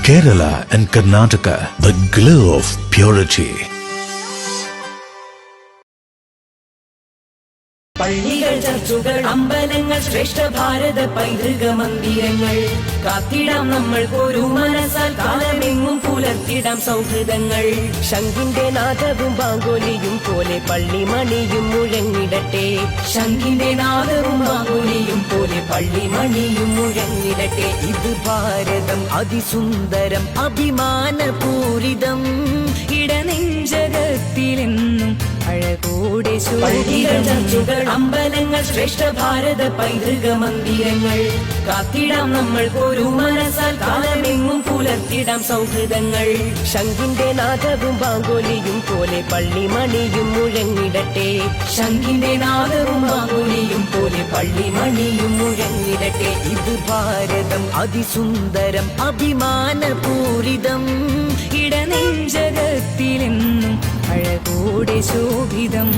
Kerala and Karnataka, the glow of purity. പള്ളികൾ, ചർച്ചുകൾ, അമ്പലങ്ങൾ, ശ്രേഷ്ഠ ഭാരത പൈതൃക മന്ദിരങ്ങൾ കാത്തിടാം നമ്മൾ ഒരു മനസ്സാൽ കാലമെങ്ങും പുലർത്തിടാം സൗഹൃദങ്ങൾ. ശംഖിന്റെ നാദവും ബാങ്കോലിയും പോലെ പള്ളിമണിയും മുഴങ്ങിടട്ടെ. ശംഖിന്റെ നാദവും ബാങ്കോലിയും പോലെ പള്ളിമണിയും മുഴങ്ങിടട്ടെ. ഇത് ഭാരതം അതിസുന്ദരം അഭിമാനപൂരിതം ഇടനെഞ്ചകത്തിലെന്നും അഴകോടെ പള്ളികൾ, ചർച്ചുകൾ, അമ്പലങ്ങൾ, ശ്രേഷ്ഠ ഭാരത പൈതൃക മന്ദിരങ്ങൾ കാത്തിടാം നമ്മൾ ഒരു മനസ്സാൽ കാലമെങ്ങും പുലർത്തിടാം സൗഹൃദങ്ങൾ. ശംഖിന്റെ നാദവും ബാങ്കോലിയും പോലെ പള്ളിമണിയും മുഴങ്ങിടട്ടെ. ശംഖിന്റെ നാദവും ബാങ്കോലിയും പോലെ പള്ളിമണിയും മുഴങ്ങിടട്ടെ. ഇത് ഭാരതം അതിസുന്ദരം അഭിമാനപൂരിതം ഇടനെഞ്ചകത്തിലെന്നും അഴകോടെ ശോഭിതം.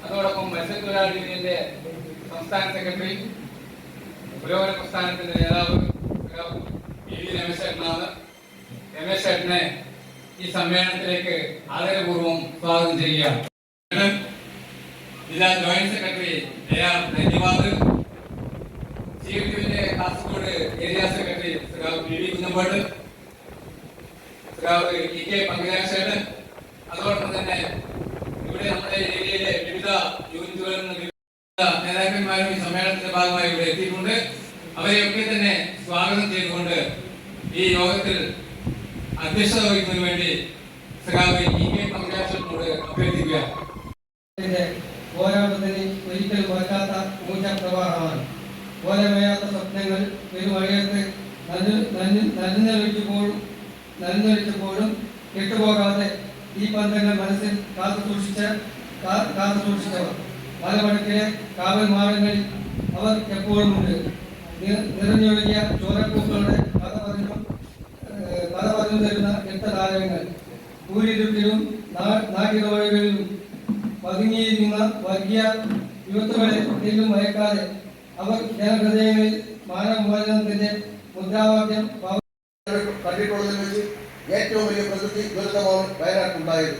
അതോടൊപ്പം മത്സ്യത്തൊഴിലാളി യൂണിയന്റെ സംസ്ഥാന സെക്രട്ടറി, പുരോഗമന പ്രസ്ഥാനത്തിന്റെ നേതാവ് രമേശ് ചേട്ടനെ ഈ സമ്മേളനത്തിലേക്ക് ആദരപൂർവ്വം സ്വാഗതം ചെയ്യുകയാണ്. ജില്ലാ ജോയിന്റ് സെക്രട്ടറി ധന്യവാദ്, CFTUവിന്റെ Kasaragod area secretary PV Kunnambad, EK പങ്കജാക്ഷേട്ടൻ, അതോടൊപ്പം തന്നെ ഇവിടെ നമ്മുടെ ഏരിയയിലെ വിവിധ യൂണിറ്റുകളിൽ നിന്ന് വിവിധ നേതാക്കന്മാരും ഈ സമ്മേളനത്തിന്റെ ഭാഗമായി ഇവിടെ എത്തിയിട്ടുണ്ട്. അവരെയൊക്കെ തന്നെ സ്വാഗതം ചെയ്തുകൊണ്ട് ഈ യോഗത്തിൽ അധ്യക്ഷത വഹിക്കുന്നതിന് വേണ്ടി EK പങ്കജാക്ഷേട്ടനോട് അഭ്യർത്ഥിക്കുകയാണ്. പോരാട്ടത്തിന് ഒരിക്കൽ മറക്കാത്ത ഊർജ്ജപ്രവാഹമാണ്. പോരമേയാത്ത സ്വപ്നങ്ങൾ പെരുമഴയത്ത് നനഞ്ഞൊലിച്ചപ്പോഴും കെട്ടുപോകാതെ ഈ ബന്ധങ്ങൾ മനസ്സിൽ കാത്തു സൂക്ഷിച്ചവർ മലമടക്കിലെ കാവൽ മാർഗങ്ങളിൽ അവർ എപ്പോഴും ഉണ്ട്. നിറഞ്ഞൊഴുകിയ ചോരപ്പൂക്കളുടെ കഥ പറഞ്ഞു തരുന്ന രക്തധാരകങ്ങൾ കൂരിരുട്ടിലും നാട്ടിറവഴികളിലും പതുങ്ങിയിരുന്ന വർഗീയ യുവത്വങ്ങളെ ഒരിക്കലും മയക്കാതെ അവർ ജനഹൃദയങ്ങളിൽ മാനവമോചനത്തിന്റെ മുദ്രാവാക്യം കണ്ടിട്ടുള്ളതിൽ വെച്ച് ഏറ്റവും വലിയ പ്രകൃതി ദുരന്തമാണ് വയനാട്ടിലുണ്ടായത്.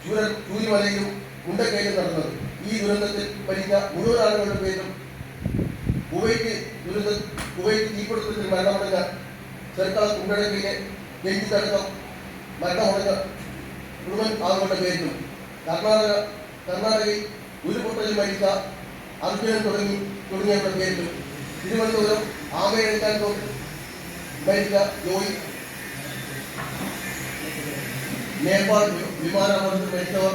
ചൂരിമലയിലും മുണ്ടക്കയിലും നടന്നത്. ഈ ദുരന്തത്തിൽ മരിച്ച മുഴുവൻ ആളുകളുടെ പേരിലും കുവൈറ്റ് തീപിടുത്തത്തിൽ മരണമടഞ്ഞ സർക്കാർ കുണ്ടടക്കയിലെ രഞ്ജിത്തടക്കം മരണമടഞ്ഞ മുഴുവൻ ആളുകളുടെ പേരിലും കർണാടകയിൽ ഉരുൾപൊട്ടലിൽ മരിച്ച അർജുനൻ തുടങ്ങിയവരുടെ പേരിലും തിരുവനന്തപുരം ആമയെടുക്കാൻ മരിച്ച ജോയി, നേപ്പാൾ വിമാനാപകടത്തിൽ മരിച്ചവർ,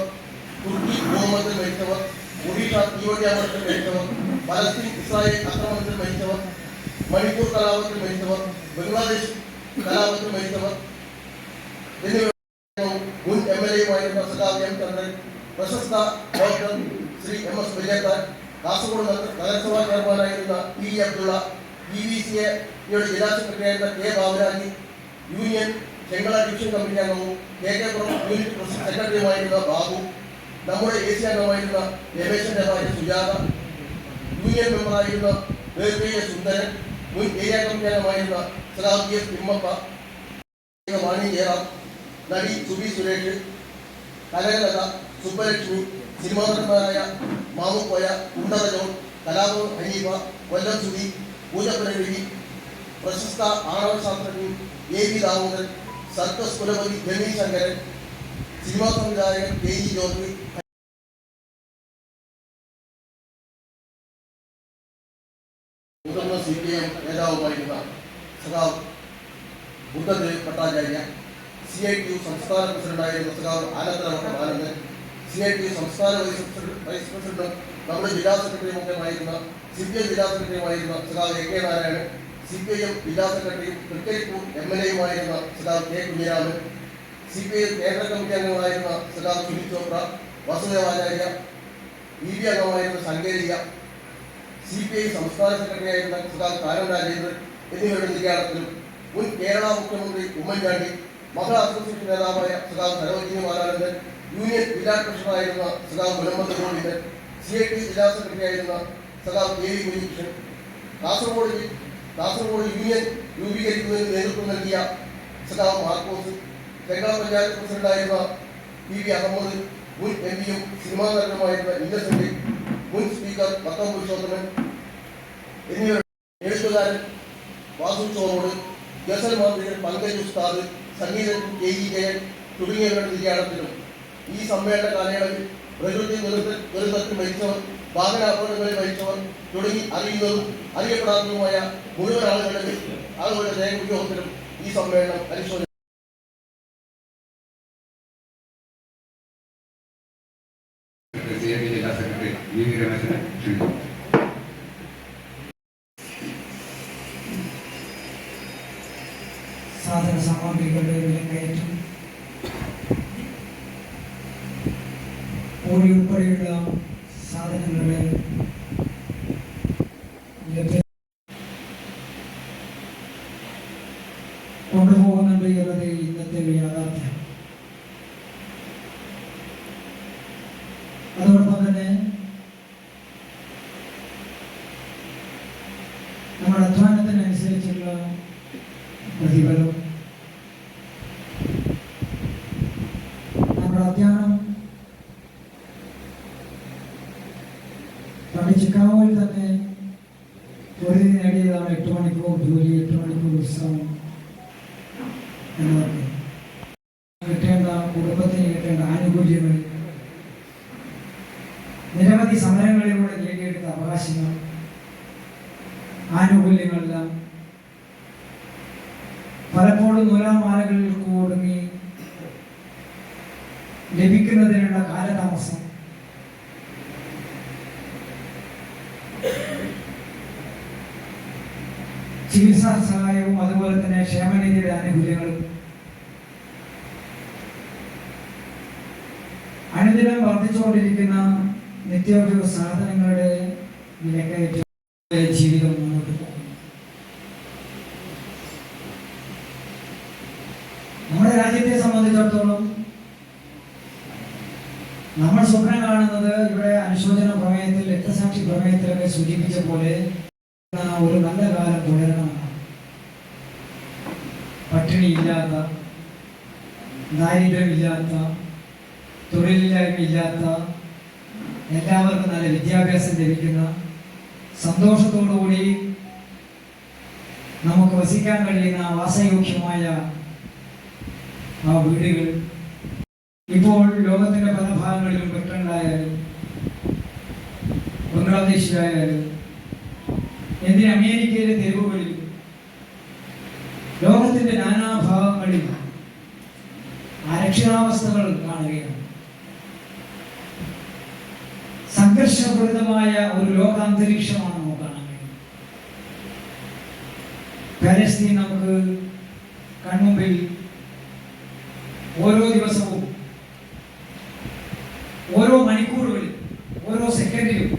തുർക്കി ഭൂകമ്പത്തിൽ മരിച്ചവർ, ഒഡീഷ തീവണ്ടി അപകടത്തിൽ മരിച്ചവർ, പലസ്തീൻ ഇസ്രായേൽ ആക്രമണത്തിൽ മരിച്ചവർ, മണിപ്പൂർ കലാപത്തിൽ മരിച്ചവർ, ബംഗ്ലാദേശ് കലാപത്തിൽ മരിച്ചവർ എന്നിവർ മുൻ MLA-യുമായിരുന്ന സഖാവ് M. ചന്ദ്രൻ, പ്രശസ്ത ഡോക്ടർ ശ്രീ MS വിജയത്താൻ, കാസർഗോഡ് നഗരസഭാ ചെയർമാനായിരുന്ന P. അബ്ദുള്ള, PVCA-യുടെ ജില്ലാ സെക്രട്ടറിയായിരുന്ന K. Baburaji, union Chengala division committee അംഗവും KK-പുരം യൂണിറ്റ് സെക്രട്ടറിയുമായിരുന്ന ബാബു, നമ്മുടെ AC അംഗമായിരുന്ന രമേശന്റെ ഭാര്യ സുജാത, യൂണിയൻ മെമ്പറായിരുന്ന വേർപെയ്യ സുന്ദരൻ, മുൻ ഏരിയ കമ്മിറ്റി അംഗമായിരുന്ന സഖാവ് PS തിമ്മപ്പ, വാണി ജയറാം, നടി സുബി സുരേഷ്, കനകലത, സുബ്ബലക്ഷ്മി, സിനിമാ നടന്മാരായ മാമുക്കോയ, കുണ്ടറ ജോൺ, കലാഭവൻ ഹനീഫ, കൊല്ലം സുധി, പൂജപ്പന രവി, പ്രശസ്ത ആണവശാസ്ത്രജ്ഞൻ A. V. ദാമോദരൻ, സർക്കസ് കുലപതി ജമീൽ ശങ്കരൻ, സിനിമാ സംവിധായകൻ KE ജോർജ്, മുതിർന്ന CPIM നേതാവുമായിരുന്ന സഖാവ് ബുദ്ധദേവ് ഭട്ടാചാര്യ, CITU സംസ്ഥാന പ്രസിഡന്റായിരുന്ന സഖാവ് ആനന്ദരമഠം ആനന്ദൻ, CITU സംസ്ഥാന വൈസ് പ്രസിഡന്റും നമ്മുടെ ജില്ലാ സെക്രട്ടറിയുമൊക്കെയായിരുന്ന CPI ജില്ലാ സെക്രട്ടറിയുമായിരുന്ന സഖാവ് AK നാരായണൻ, CPIM ജില്ലാ സെക്രട്ടറിയും തൃക്കരിപ്പൂർ MLA-യുമായിരുന്ന സഖാവ് K. കുഞ്ഞിരാമൻ, CPIM കേന്ദ്ര കമ്മിറ്റി അംഗങ്ങളായിരുന്ന സഖാവ് സുനിൽ ചോപ്ര, വസുദേവാചാര്യ, EB അംഗമായിരുന്ന ശങ്കേരിയ, CPI സംസ്ഥാന സെക്രട്ടറിയായിരുന്ന സഖാവ് കാനം രാജേന്ദ്രൻ എന്നിവരുടെ നിര്യാണത്തിലും മുൻ കേരള മുഖ്യമന്ത്രി ഉമ്മൻചാണ്ടി, മഹിളാ അസോസിയേഷൻ നേതാവായ സഖാവ് സരോജിനി മാരാനന്ദൻ, യൂണിയൻ ജില്ലാ ട്രഷററായിരുന്ന സഖാവ് മുഹമ്മദ് ഗോവിന്ദൻ, CIT ജില്ലാ സെക്രട്ടറിയായിരുന്ന സഖാവ് KV കുഞ്ഞികൃഷ്ണൻ, കാസർഗോഡ് യൂണിയൻ രൂപീകരിക്കുന്നതിന് നേതൃത്വം നൽകിയ സഖാവ് മാർക്കോസ്, ചെങ്കള പഞ്ചായത്ത് പ്രസിഡന്റായിരുന്ന PV അഹമ്മദ്, മുൻ MP-യും സിനിമാ താരവുമായിരുന്ന ഇന്നസെന്റ്, മുൻ സ്പീക്കർ പത്തം പുരുഷോത്തമൻ എന്നിവരുടെ എഴുത്തുകാരൻ വാസു ചോറോട്, ഗസൽ മാന്ത്രികൻ പങ്കജ് ഉസ്താദ്, സംഗീതജ്ഞൻ KE ജയൻ തുടങ്ങിയവരുടെ നിര്യാണത്തിലും ഈ സമ്മേളന കാലയളവിൽ പ്രകൃതി ദുരന്തത്തിൽ മരിച്ചവർ, വാഹനാപകടങ്ങളിൽ മരിച്ചവർ തുടങ്ങി അറിയുന്നതും അറിയപ്പെടാത്തതുമായ മുഴുവൻ ആളുകളുടെ രേഖായോഹത്തിലും ഈ സമ്മേളനം അനുശോചിച്ചു. ജില്ലാ സെക്രട്ടറി VV രമേശനെ ക്ഷണിക്കുന്നു. സാധന സാമഗ്രികളുടെ വിലക്കയറ്റം, കോഴി ഉൾപ്പെടെയുള്ള സാധനങ്ങളുടെ ലഭ്യത കൊണ്ടുപോകുന്നുണ്ട് എന്നത് ഇന്നത്തെ ഒരു യാഥാർത്ഥ്യം. അതോടൊപ്പം തന്നെ നമ്മുടെ അധ്വാനത്തിനനുസരിച്ചുള്ള പ്രതിഫലം, നമ്മുടെ അധ്വാനം പണ്ട് ചിക്കാഗോയിൽ തന്നെ തൊഴിൽ നേടിയതാണ് 8 മണിക്കൂർ ജോലി, 8 മണിക്കൂർ വിശ്രമം എന്നതൊക്കെ. കിട്ടേണ്ട കുടുംബത്തിന് കിട്ടേണ്ട ആനുകൂല്യങ്ങൾ, നിരവധി സമരങ്ങളിലൂടെ നേടിയെടുത്ത അവകാശങ്ങൾ, ആനുകൂല്യങ്ങളെല്ലാം പലപ്പോഴും നൂലാമാലകളിൽ കുടുങ്ങി ലഭിക്കുന്നതിനുള്ള കാലതാമസം, ചികിത്സാ സഹായവും അതുപോലെ തന്നെ ക്ഷേമനിധിയുടെ ആനുകൂല്യങ്ങളും അനുദിനം വർദ്ധിച്ചുകൊണ്ടിരിക്കുന്ന നിത്യോപയോഗ സാധനങ്ങളുടെ വിലക്കയറ്റം ജീവിതം മുന്നോട്ട് പോകും. നമ്മുടെ രാജ്യത്തെ സംബന്ധിച്ചിടത്തോളം നമ്മൾ സ്വപ്നം കാണുന്നത് ഇവിടെ അനുശോചന പ്രമേയത്തിൽ, രക്തസാക്ഷി പ്രമേയത്തിലൊക്കെ സൂചിപ്പിച്ച പോലെ ഒരു നല്ല കാലം തുടരണമെന്നാണ്. പട്ടിണിയില്ലാത്ത, ദാരിദ്ര്യമില്ലാത്ത, തൊഴിലില്ലായ്മയില്ലാത്ത, എല്ലാവർക്കും നല്ല വിദ്യാഭ്യാസം ലഭിക്കുന്ന, സന്തോഷത്തോടുകൂടി നമുക്ക് വസിക്കാൻ കഴിയുന്ന വാസയോഗ്യമായ ആ വീടുകൾ ഇപ്പോൾ ലോകത്തിന്റെ പല ഭാഗങ്ങളിലും ബ്രിട്ടനിലായാലും ബംഗ്ലാദേശിലായാലും എന്തിന് അമേരിക്കയിലെ തെരുവുകളിൽ ലോകത്തിന്റെ നാനാഭാഗങ്ങളിൽ അരക്ഷിതാവസ്ഥകൾ കാണുകയാണ്. സംഘർഷപൂരിതമായ ഒരു ലോകാന്തരീക്ഷമാണ് നമുക്ക് കാണാൻ കഴിയുന്നത്. പാലസ്തീൻ നമുക്ക് കൺമുമ്പിൽ ഓരോ ദിവസവും, ഓരോ മണിക്കൂറുകളിൽ, ഓരോ സെക്കൻഡിലും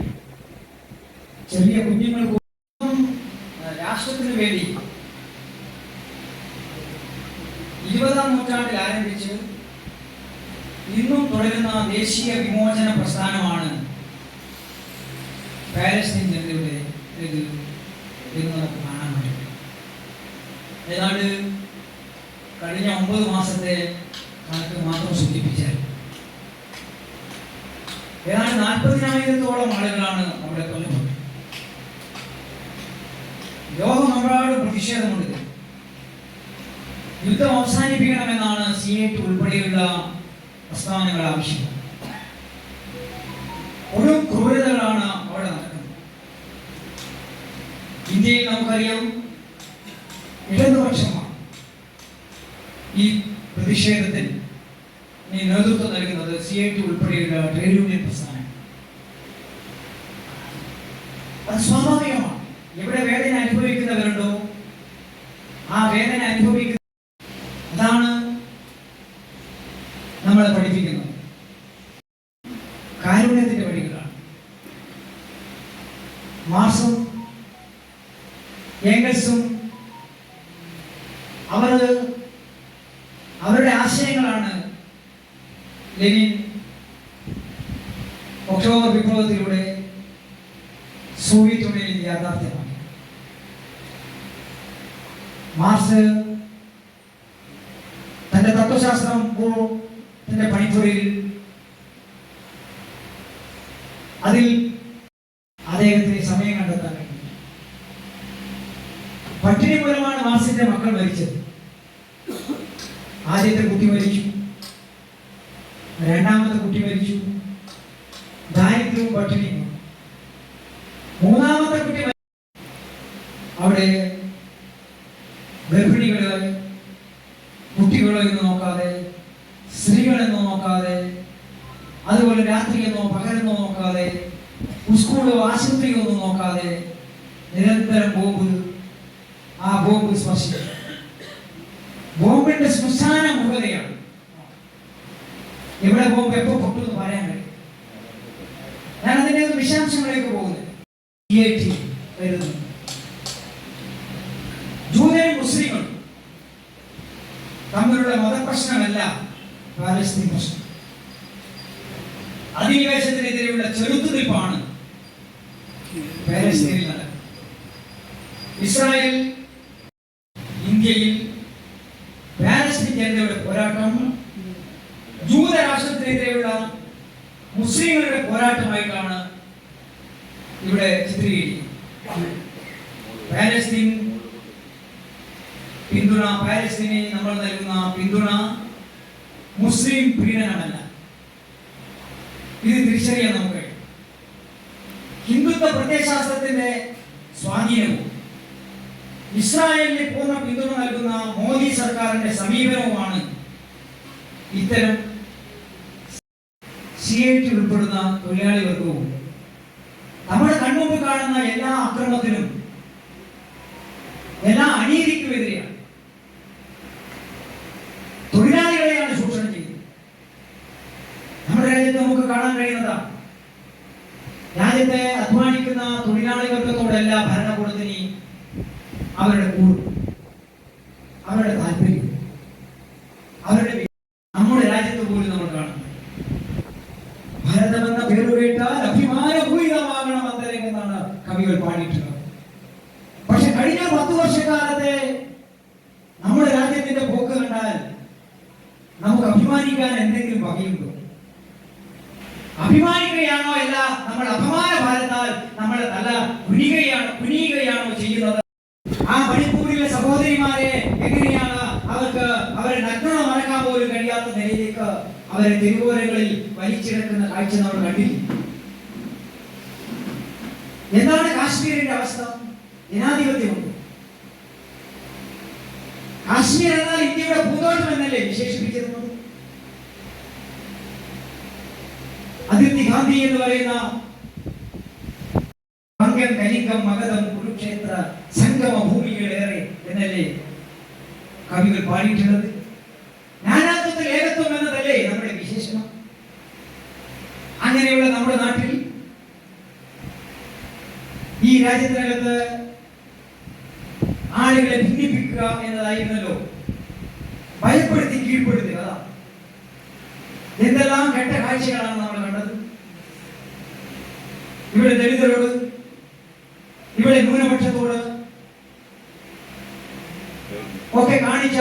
ചെറിയ കുഞ്ഞുങ്ങൾക്ക് രാഷ്ട്രത്തിന് വേണ്ടി 20ാം നൂറ്റാണ്ടിൽ ആരംഭിച്ച് ഇന്നും തുടരുന്ന ദേശീയ വിമോചന പ്രസ്ഥാനമാണ് പാലസ്തീൻ ജനതയുടെ ഇത് എന്ന് നമുക്ക് കാണാൻ പറ്റും. ഏതാണ്ട് കഴിഞ്ഞ 9 മാസത്തെ കണക്ക് മാത്രം സൂചിപ്പിച്ചാൽ ഏതാണ്ട് 40,000-ഓളം ആളുകളാണ് അവിടെ കൊല്ലപ്പെട്ടത്. ലോകമെമ്പാടും പ്രതിഷേധമുണ്ട്. യുദ്ധം അവസാനിപ്പിക്കണമെന്നാണ് CIT ഉൾപ്പെടെയുള്ള പ്രസ്ഥാനങ്ങൾ ആവശ്യം. ഒരു ക്രൂരതകളാണ് അവിടെ നടക്കുന്നത്. ഇന്ത്യയിൽ നമുക്കറിയാം ഇടതുപക്ഷമാണ് ഈ പ്രതിഷേധത്തിൽ നേതൃത്വം നൽകുന്നത്. CIT ഉൾപ്പെടെയുള്ള ട്രേഡ് യൂണിയൻ പ്രസ്ഥാനം. അത് സ്വാഭാവികമാണ്. എവിടെ വേദന അനുഭവിക്കുന്നവരുണ്ടോ ആ വേദന അനുഭവിക്കുന്ന അതാണ് നമ്മളെ പഠിപ്പിക്കുന്നത്. കാരുണ്യത്തിന്റെ വഴികളാണ്. മാർക്സും ഏംഗൽസും അവരുടെ ആശയങ്ങളാണ് ലെനിൻ ഒക്ടോബർ വിപ്ലവത്തിലൂടെ സോവിയറ്റ് യൂണിയനിൽ യാഥാർത്ഥ്യമാക്കി. മാർക്സ് തന്റെ തത്വശാസ്ത്രം തന്റെ പണിപ്പുരയിൽ അതിൽ അദ്ദേഹത്തിന് സമയം കണ്ടെത്താൻ കഴിഞ്ഞു. പട്ടിണി മൂലമാണ് മാർക്സിന്റെ മക്കൾ മരിച്ചത്. ആദ്യത്തെ കുട്ടി മരിച്ചു, രണ്ടാമത്തെ കുട്ടി മരിച്ചു, ദാരിദ്ര്യവും പട്ടിണിയും. മൂന്നാമത്തെ കുട്ടി അവിടെ ഗർഭിണികളെ, കുട്ടികളെ എന്ന് നോക്കാതെ, സ്ത്രീകളെന്നോ നോക്കാതെ, അതുപോലെ രാത്രിയെന്നോ പകലെന്നോ നോക്കാതെ, സ്കൂളോ ആശുപത്രിയോ ഒന്നും നോക്കാതെ നിരന്തരം ആ ബോംബ് സ്പർശിച്ചു. ബോംബിന്റെ ശ്മശാന മുഖതയാണ്. ഇവിടെ ബോംബ് എപ്പോ പൊട്ടുമെന്ന് പറയാൻ കഴിയും. ഞാൻ അതിന്റെ വിശദാംശങ്ങളിലേക്ക് പോകുന്നില്ല. വരുന്നു. ജൂതരും മുസ്ലിങ്ങളും തമ്മിലുള്ള മതപ്രശ്നമല്ല പാലസ്തീൻ പ്രശ്നം. അധിനിവേശത്തിനെതിരെയുള്ള ചെറുത്തുനിൽപ്പാണ് പാലസ്തീനിൽ നടക്കുന്നത്. ഇസ്രായേൽ, ഇന്ത്യയിൽ പാലസ്തീൻ ജനതയുടെ പോരാട്ടം ജൂതരാഷ്ട്രത്തിനെതിരെയുള്ള മുസ്ലിങ്ങളുടെ പോരാട്ടമായിട്ടാണ് ഇവിടെ ചിത്രീകരിക്കുന്നത്. പാലസ്തീൻ പിന്തുണ, പാലസ്തീനെ നമ്മൾ നൽകുന്ന പിന്തുണ മുസ്ലിം പ്രീണനമല്ല. ഇത് തിരിച്ചറിയാൻ നമുക്ക് കഴിയും. ഹിന്ദുത്വ പ്രത്യയശാസ്ത്രത്തിന്റെ സ്വാധീനവും ഇസ്രായേലിന് പൂർണ്ണ പിന്തുണ നൽകുന്ന മോദി സർക്കാരിന്റെ സമീപനവുമാണ് ഇത്തരം സിഐടി ഉൾപ്പെടുന്ന തൊഴിലാളി വർഗവും നമ്മുടെ കൺമുമ്പിൽ കാണുന്ന എല്ലാ അക്രമത്തിനും, എല്ലാ അനീതിക്കുമെതിരെയാണ്. തൊഴിലാളികളെയാണ് ചൂഷണം ചെയ്യുന്നത്. നമ്മുടെ രാജ്യത്ത് നമുക്ക് കാണാൻ കഴിയുന്നതാണ്. രാജ്യത്തെ അധ്വാനിക്കുന്ന തൊഴിലാളി വർഗത്തോടല്ല ഭരണകൂടത്തിന് അവരുടെ കൂറ്, അവരുടെ താല്പര്യം, അവരുടെ നമ്മുടെ രാജ്യത്ത് പോലും നമ്മൾ കാണുന്നത് ഭാരതമെന്ന പേര് കേട്ടാൽ അഭിമാനഭൂരിതമാകണം അന്തരം എന്നാണ് കവികൾ പാടിയിട്ടുള്ളത്. പക്ഷെ കഴിഞ്ഞ 10 വർഷക്കാലത്തെ നമ്മുടെ രാജ്യത്തിന്റെ പോക്ക് കണ്ടാൽ നമുക്ക് അഭിമാനിക്കാൻ എന്തെങ്കിലും വകയുണ്ടോ? അഭിമാനിക്കുകയാണോ? അല്ല, നമ്മൾ അപമാന ഭാരത്താൽ നമ്മളെ തല കുനിയുകയാണോ ചെയ്യുന്നത്? ആ മണിപ്പൂരിലെ സഹോദരിമാരെ എങ്ങനെയാണ് അവരെ നഗ്നത മറക്കാൻ പോലും കഴിയാത്ത നിലയിലേക്ക് അവരെ തെരുവോരങ്ങളിൽ വലിച്ചിടക്കുന്ന കാഴ്ച നമ്മൾ കണ്ടില്ല. എന്താണ് കാശ്മീരിന്റെ അവസ്ഥ? ജനാധിപത്യമുണ്ട്. കാശ്മീർ എന്നാൽ ഇന്ത്യയുടെ പൂന്തോട്ടം എന്നല്ലേ വിശേഷിപ്പിച്ചിരുന്നത്? അതിർത്തി ഗാന്ധി എന്ന് പറയുന്ന പങ്കം, കലിംഗം, മഗധം, കുരുക്ഷേത്ര സംഗമ ഭൂമികളേറെ എന്നല്ലേ കവികൾ പാടിയിട്ടുള്ളത്? നാനാത്വത്തിൽ ഏകത്വം എന്നതല്ലേ നമ്മുടെ വിശേഷണം? അങ്ങനെയുള്ള നമ്മുടെ നാട്ടിൽ, ഈ രാജ്യത്തിനകത്ത് ആളുകളെ ഭിന്നിപ്പിക്കുക എന്നതായിരുന്നല്ലോ, ഭയപ്പെടുത്തി കീഴ്പ്പെടുത്തുക. എന്തെല്ലാം കെട്ട കാഴ്ചകളാണ് നമ്മൾ കണ്ടത്. ഇവിടെ ദളിതരോട്, ഇവിടെ ന്യൂനപക്ഷത്തോട് ഒക്കെ കാണിച്ച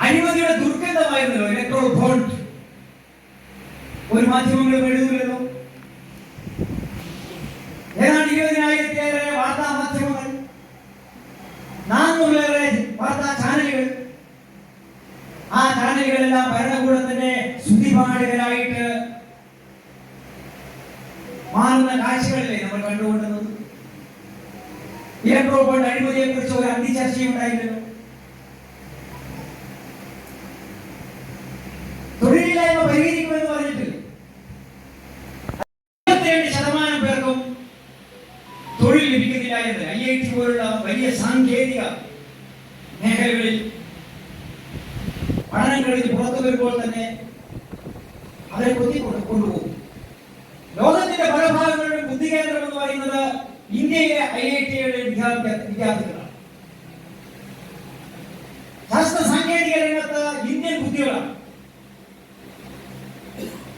അഴിമതിയുടെ ദുർഗന്ധമായിരുന്നല്ലോ. ഇലക്ട്രോൾ ബോണ്ട് ഒരു മാധ്യമങ്ങളും എഴുതുന്നല്ലോ. ഏതാണ്ട് 20,000-ലേറെ വാർത്താ മാധ്യമങ്ങൾ, 400-ലേറെ വാർത്താ ചാനലുകൾ, ആ ചാനലുകളെല്ലാം ഭരണകൂടത്തിന്റെ സ്തുതിപാഠകരായിട്ട് മാറുന്ന കാഴ്ചകളിലെ നമ്മൾ കണ്ടുകൊണ്ടുന്നത്. ഇലക്ട്രോൾ ബോണ്ട് അഴിമതിയെ കുറിച്ച് ഒരു അന്തിചർച്ചയുണ്ടായിരുന്നു. തൊഴിലില്ലായ്മ പരിഹരിക്കുമെന്ന് പറഞ്ഞിട്ടില്ല. 57% പേർക്കും തൊഴിൽ ലഭിക്കുന്നില്ല എന്ന് IIT പോലുള്ള വലിയ സാങ്കേതിക മേഖലകളിൽ പഠനം കഴിഞ്ഞ് പുറത്തു വരുമ്പോൾ തന്നെ അവരെ കൊണ്ടുപോകും. ലോകത്തിന്റെ പല ഭാഗങ്ങളിലും ബുദ്ധി കേന്ദ്രം എന്ന് പറയുന്നത് ഇന്ത്യയിലെ IIT-യുടെ വിദ്യാർത്ഥികളാണ്. ശാസ്ത്ര സാങ്കേതിക രംഗത്ത് ഇന്ത്യൻ ബുദ്ധികളാണ്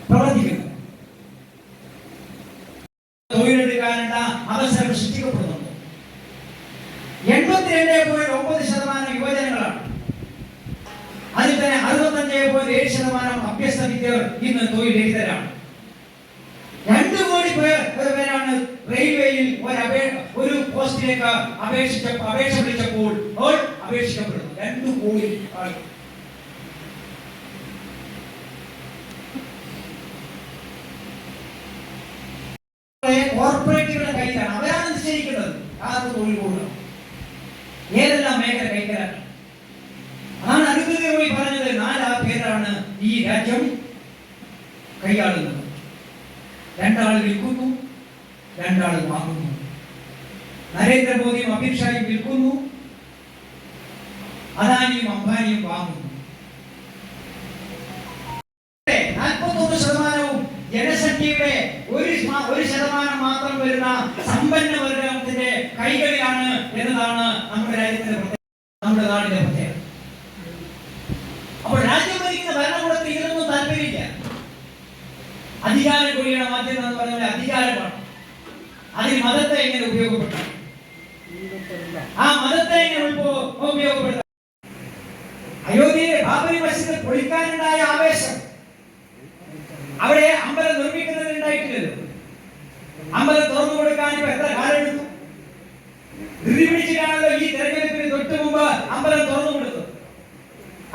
പ്രവർത്തിക്കുന്നത്. തൊഴിലെടുക്കാനുള്ള അവസരം സൃഷ്ടിക്കപ്പെടുന്നുണ്ട്. 82.9% യുവജനങ്ങളാണ്. അതിൽ തന്നെ 65.7% അഭ്യസ്ത വിദ്യർ ഇന്ന് തൊഴിൽരഹിതരാണ്. 2 കോടി പേരാണ് റെയിൽവേയിൽ ഒരു പോസ്റ്റിലേക്ക് അപേക്ഷ വിളിച്ചപ്പോൾ അപേക്ഷിക്കപ്പെടുന്നു. 2 കോടി ആളുകൾ. കോർപ്പറേറ്റുകളുടെ കയ്യിലാണ്. അവരാണ് നിശ്ചയിക്കുന്നത് ആർക്ക് തൊഴിൽ കൊടുക്കണം, ഏതെല്ലാം മേഖല കൈക്കലാണ്. അതാണ് അനുഭവമായി പറഞ്ഞത്. 4 പേരാണ് ഈ രാജ്യം കൈയാളുന്നത്. 2 ആൾ വിൽക്കുന്നു, 2 ആൾ വാങ്ങുന്നു. നരേന്ദ്രമോദിയും അമിത്ഷായും വിൽക്കുന്നു, അദാനിയും അംബാനിയും വാങ്ങുന്നു. 41% ജനസംഖ്യയുടെ 1% മാത്രം വരുന്ന സമ്പന്ന വർഗത്തിന്റെ കൈകളിലാണ് എന്നതാണ് നമ്മുടെ രാജ്യത്തിന്റെ പ്രത്യേകത, നമ്മുടെ നാടിന്റെ പ്രത്യേകത. അപ്പോൾ രാജ്യം ഭരിക്കുന്ന ഭരണകൂടത്തിൽ ഇതിനൊന്നും താല്പര്യമില്ല. അധികാരം കൊടിയാണ് മാധ്യമം എന്ന് പറഞ്ഞാൽ അധികാരമാണ്. അതിന് മതത്തെ എങ്ങനെ ഉപയോഗപ്പെടുത്താം, ആ മതത്തെ എങ്ങനെ ഉപയോഗപ്പെടുത്താം. അയോധ്യയിലെ ബാബരി മസ്ജിദ് പൊളിക്കാനുണ്ടായ ആവേശം അവിടെ അമ്പലം നിർമ്മിക്കുന്നതിനുണ്ടായിട്ടില്ലല്ലോ. അമ്പലം തുറന്നു കൊടുക്കാൻ ഇപ്പൊ എത്ര കാലം എടുത്തു? ധൃതി പിടിച്ചിട്ടാണല്ലോ ഈ തെരഞ്ഞെടുപ്പിന് തൊട്ട് മുമ്പ് അമ്പലം തുറന്നു കൊടുത്തത്.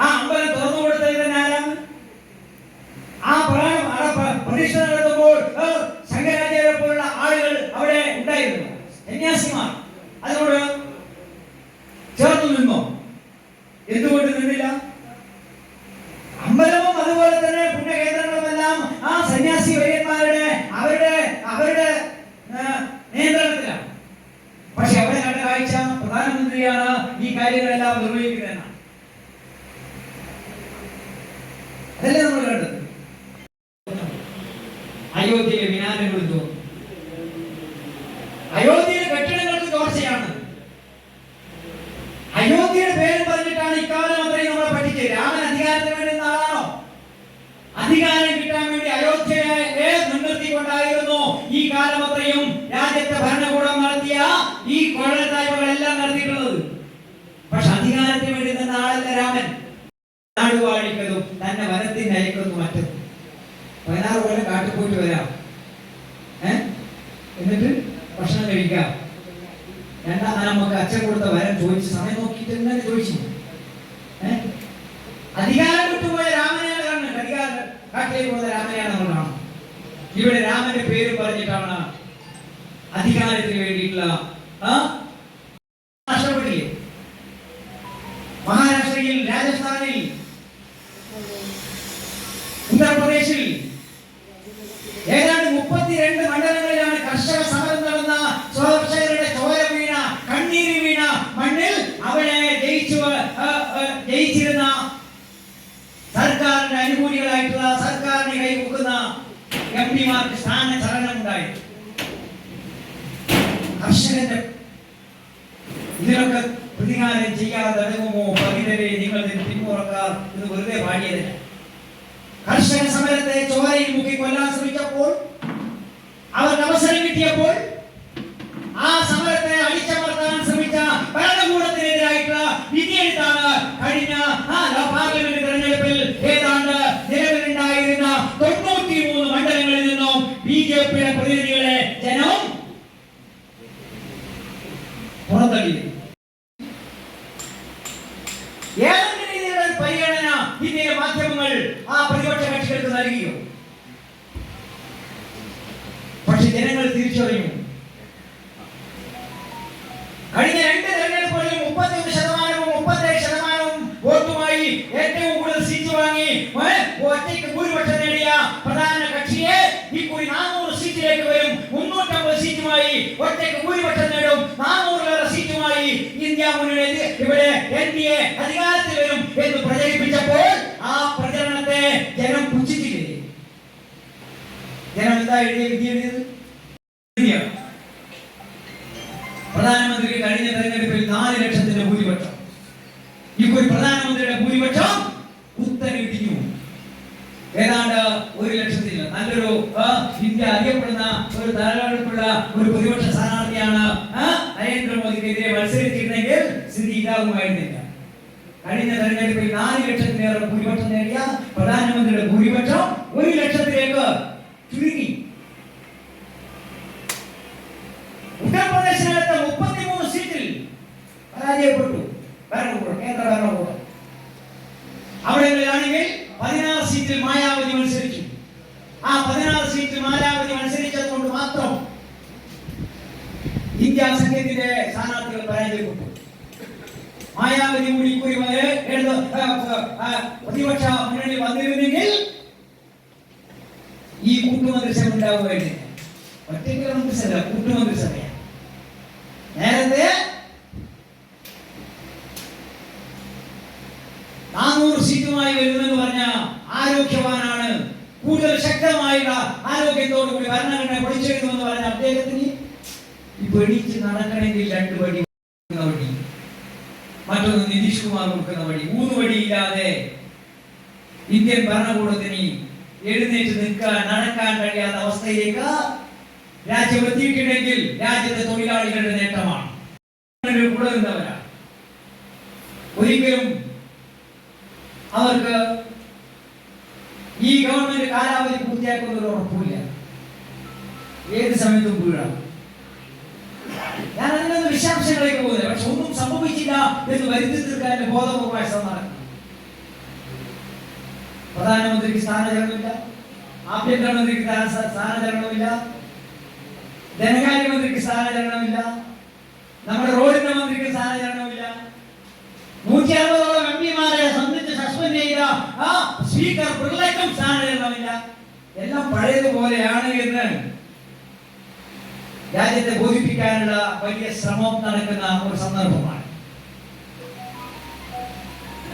ആ അമ്പലം തുറന്നു കൊടുത്തത് തന്നെ ആരാണ്? ആ പ്രതിഷ്ഠ നടത്തുമ്പോൾ ശങ്കരാചാര്യ പോലുള്ള ആളുകൾ അവിടെ ഉണ്ടായിരുന്നു, സന്യാസിമാർ. അതിനോട് ചേർന്നു നിന്നോ? എന്തുകൊണ്ട് നിന്നില്ല? അമ്പലവും അതുപോലെ തന്നെ പുണ്യകേന്ദ്രങ്ങളുമെല്ലാം ആ സന്യാസി വര്യന്മാരുടെ അവരുടെ നിയന്ത്രണത്തിലാണ്. പക്ഷെ അവിടെ കണ്ട കാഴ്ച പ്രധാനമന്ത്രിയാണ് ഈ കാര്യങ്ങളെല്ലാം നിർവഹിക്കുന്നതെന്നാണ്. അതല്ലേ നമ്മൾ കണ്ടത്. അയോധ്യയിലെ മിനാരങ്ങൾ തോന്നും, അയോധ്യയിലെ കെട്ടിടങ്ങൾക്ക് ചോർച്ചയാണ്. അയോധ്യയുടെ പേര് പറഞ്ഞിട്ടാണ് ഇക്കാലം അത്രയും നമ്മളെ പഠിച്ചത്. രാമൻ അധികാരത്തിന് വേണ്ടി ആളാണോ? അധികാരം കിട്ടാൻ വേണ്ടി അയോധ്യയെ മുൻനിർത്തിക്കൊണ്ടായിരുന്നു ഈ കാലം അത്രയും രാജ്യത്തെ ഭരണകൂടം നടത്തിയ ഈ കൊള്ളത്തായ്മകളെല്ലാം നടത്തിയിട്ടുള്ളത്. പക്ഷെ അധികാരത്തിന് വേണ്ടി നിന്ന ആളല്ല രാമൻ. നാടുവാഴിക്കതും തന്നെ വനത്തിന് അയക്കുന്നു മറ്റും. 16 കൊല്ലം കാട്ടിൽ പോയിട്ട് വരാം, എന്നിട്ട് ഭക്ഷണം കഴിക്കാം. നമുക്ക് അച്ഛൻ കൊടുത്ത വരം ചോദിച്ച് സമയം നോക്കിയിട്ട് തന്നെ ചോദിച്ചു. അധികാരം വിട്ടുപോയ രാമനെയാണ് കാണുന്നത്. അധികാരം കാട്ടിലേക്ക് പോകുന്ന രാമനെയാണ് നമ്മൾ കാണുന്നത്. ഇവിടെ രാമന്റെ പേര് പറഞ്ഞിട്ടാണ് അധികാരത്തിന് വേണ്ടിയിട്ടുള്ള നഷ്ടപ്പെട്ടില്ലേ? മഹാരാഷ്ട്രയിൽ, രാജസ്ഥാനിൽ, ഉത്തർപ്രദേശിൽ ഏതാണ്ട് 32 മണ്ഡലങ്ങളിലാണ് കർഷക സമരം നടന്ന കർഷകരുടെ ചോര വീണ, കണ്ണീര് വീണ മണ്ണിൽ അവിടെ ജയിച്ചിരുന്ന സർക്കാരിന്റെ അനുകൂലികളായിട്ടുള്ള സർക്കാരിനെ കൈവക്കുന്ന MP-മാർക്ക് സ്ഥാനചലനം ഉണ്ടായി. കർഷകന്റെ ഇതിനൊക്കെ പ്രതികാരം ചെയ്യാതെ അടങ്ങുമോ പതിനരെ നിങ്ങൾ പിന്മുറക്കാർ എന്ന് വെറുതെ പാടിയതില്ല. കർഷക സമരത്തെ ചോരയിൽ മുക്കി കൊല്ലാൻ ശ്രമിച്ചപ്പോൾ, അവർക്ക് അവസരം കിട്ടിയപ്പോൾ ആ സമരത്തെ അടിച്ചമർത്താൻ ശ്രമിച്ച ഭരണകൂടത്തിനെതിരായിട്ടുള്ള വിധിയെഴുത്താണ് കഴിഞ്ഞ പാർലമെന്റ് തെരഞ്ഞെടുപ്പിൽ ഏതാണ്ട് നിലവിലുണ്ടായിരുന്ന 93 മണ്ഡലങ്ങളിൽ നിന്നും BJP-യുടെ പ്രതിനിധികളെ ജനം പുറത്തള്ളി. ഏതെങ്കിലും രീതിയിലുള്ള പരിഗണന ഇന്ത്യയിലെ മാധ്യമങ്ങൾ ആ പ്രതിപക്ഷ കക്ഷികൾക്ക് നൽകിയോ? പക്ഷെ ജനങ്ങൾ തിരിച്ചറിഞ്ഞു. കഴിഞ്ഞ 2 തെരഞ്ഞെടുപ്പുകളിൽ 31%, 37% വോട്ടുമായി ഏറ്റവും കൂടുതൽ സീറ്റ് വാങ്ങി ഒറ്റയ്ക്ക് ഭൂരിപക്ഷം നേടിയ പ്രധാന കക്ഷിയെ ഇക്കുറി 400 സീറ്റിലേക്ക് വരും. 350 സീറ്റുമായി ഒറ്റയ്ക്ക് ഭൂരിപക്ഷം നേടും. 400 സീറ്റുമായി ഇന്ത്യ മുന്നണി ഇവിടെ NDA അധികാരത്തിൽ വരും എന്ന് പ്രചരിപ്പിച്ചപ്പോൾ ആ പ്രചരണത്തെ ജനം പുച്ഛിച്ചില്ലേ? ജനം എന്താ എഴുതിയത്? ഇപ്പോൾ പ്രധാനമന്ത്രിയുടെ ഭൂരിപക്ഷം കുത്തനെയിടിഞ്ഞു. ഏതാണ്ട് 1,00,000 നല്ലൊരു ഇന്ത്യ അറിയപ്പെടുന്ന ഒരു തലവെടുപ്പുള്ള ഒരു പ്രതിപക്ഷ സ്ഥാനാർത്ഥിയാണ് നരേന്ദ്രമോദിക്കെതിരെ മത്സരിച്ചിരുന്നെങ്കിൽ സ്ഥിതി ഇതാകുമായിരുന്നില്ല. കഴിഞ്ഞ തെരഞ്ഞെടുപ്പിൽ 4,00,000-ലേറെ ഭൂരിപക്ഷം നേടിയ പ്രധാനമന്ത്രിയുടെ ഭൂരിപക്ഷം 1,00,000-ലേക്ക് ചുരുങ്ങി. ഉത്തർപ്രദേശിനകത്ത് 33 സീറ്റിൽ പരാജയപ്പെട്ടു ഭരണകൂടം, കേന്ദ്ര ഭരണകൂടം. അവിടെയാണെങ്കിൽ 16 സീറ്റിൽ മായാവതി മത്സരിച്ചു. ആ 16 സീറ്റിൽ മായാവതി മത്സരിച്ചതുകൊണ്ട് മാത്രം ഇന്ത്യ സഖ്യത്തിന്റെ സ്ഥാനാർത്ഥികൾ പരാജയപ്പെട്ടു. മായാവതി കൂടി പ്രതിപക്ഷ മുന്നണി വന്നിരുന്നെങ്കിൽ ഈ കൂട്ടുമന്ത്രിസഭ ഉണ്ടാവുകയായിരുന്നില്ല. ഒറ്റയ്ക്കുള്ള മന്ത്രിസഭ, കൂട്ടുമന്ത്രിസഭയാണ്. നേരത്തെ 400 സീറ്റുമായി വരുമെന്ന് പറഞ്ഞ ആരോഗ്യവാനാണ്, കൂടുതൽ ശക്തമായുള്ള ആരോഗ്യത്തോടുകൂടി ഭരണഘടന പഠിച്ചെഴുതുമെന്ന് പറഞ്ഞ അദ്ദേഹത്തിന് ഈ എണീച്ച് നടക്കണമെങ്കിൽ 2 വടി വടി, മറ്റൊന്ന് നിതീഷ് കുമാർ കൊടുക്കുന്ന വടി, 3 വടിയില്ലാതെ ഇന്ത്യൻ ഭരണകൂടത്തിന് എഴുന്നേറ്റ് നിൽക്കാൻ നടക്കാൻ കഴിയാത്ത അവസ്ഥയിലേക്ക് രാജ്യം എത്തിയിട്ടുണ്ടെങ്കിൽ രാജ്യത്തെ തൊഴിലാളികളുടെ നേട്ടമാണ്. കൂടെ നിന്നവരാണ്. ഒരിക്കലും അവർക്ക് ഈ ഗവൺമെന്റ് കാലാവധി പൂർത്തിയാക്കുന്ന ഒരു ഉറപ്പില്ല. ഏത് സമയത്തും വീഴാം. ഞാൻ അതിനൊന്നും വിശദാംശങ്ങളിലേക്ക് പോകുന്നില്ല. പക്ഷെ ഒന്നും സംഭവിച്ചില്ല എന്ന് വരുത്തി തീർക്കാൻ എന്റെ ബോധപൂർവമായ ശ്രമം നടക്കും. പ്രധാനമന്ത്രിക്ക് സ്ഥാനചലനമില്ല, ആഭ്യന്തരമന്ത്രിക്ക് സ്ഥാനചലനമില്ല, ധനകാര്യമന്ത്രിക്ക് സ്ഥാനചലനമില്ല, നമ്മുടെ റോഡിന്റെ മന്ത്രിക്ക് സ്ഥാനചലനമില്ല, 160ഓളം എംപിമാരെ സംബന്ധിച്ച് സസ്പെൻഡ് ചെയ്ത സ്പീക്കർ പിള്ളയ്ക്കും സ്ഥാനചലനമില്ല. എല്ലാം പഴയതുപോലെയാണ് എന്ന് രാജ്യത്തെ ബോധിപ്പിക്കാനുള്ള വലിയ ശ്രമം നടക്കുന്ന ഒരു സന്ദർഭമാണ്.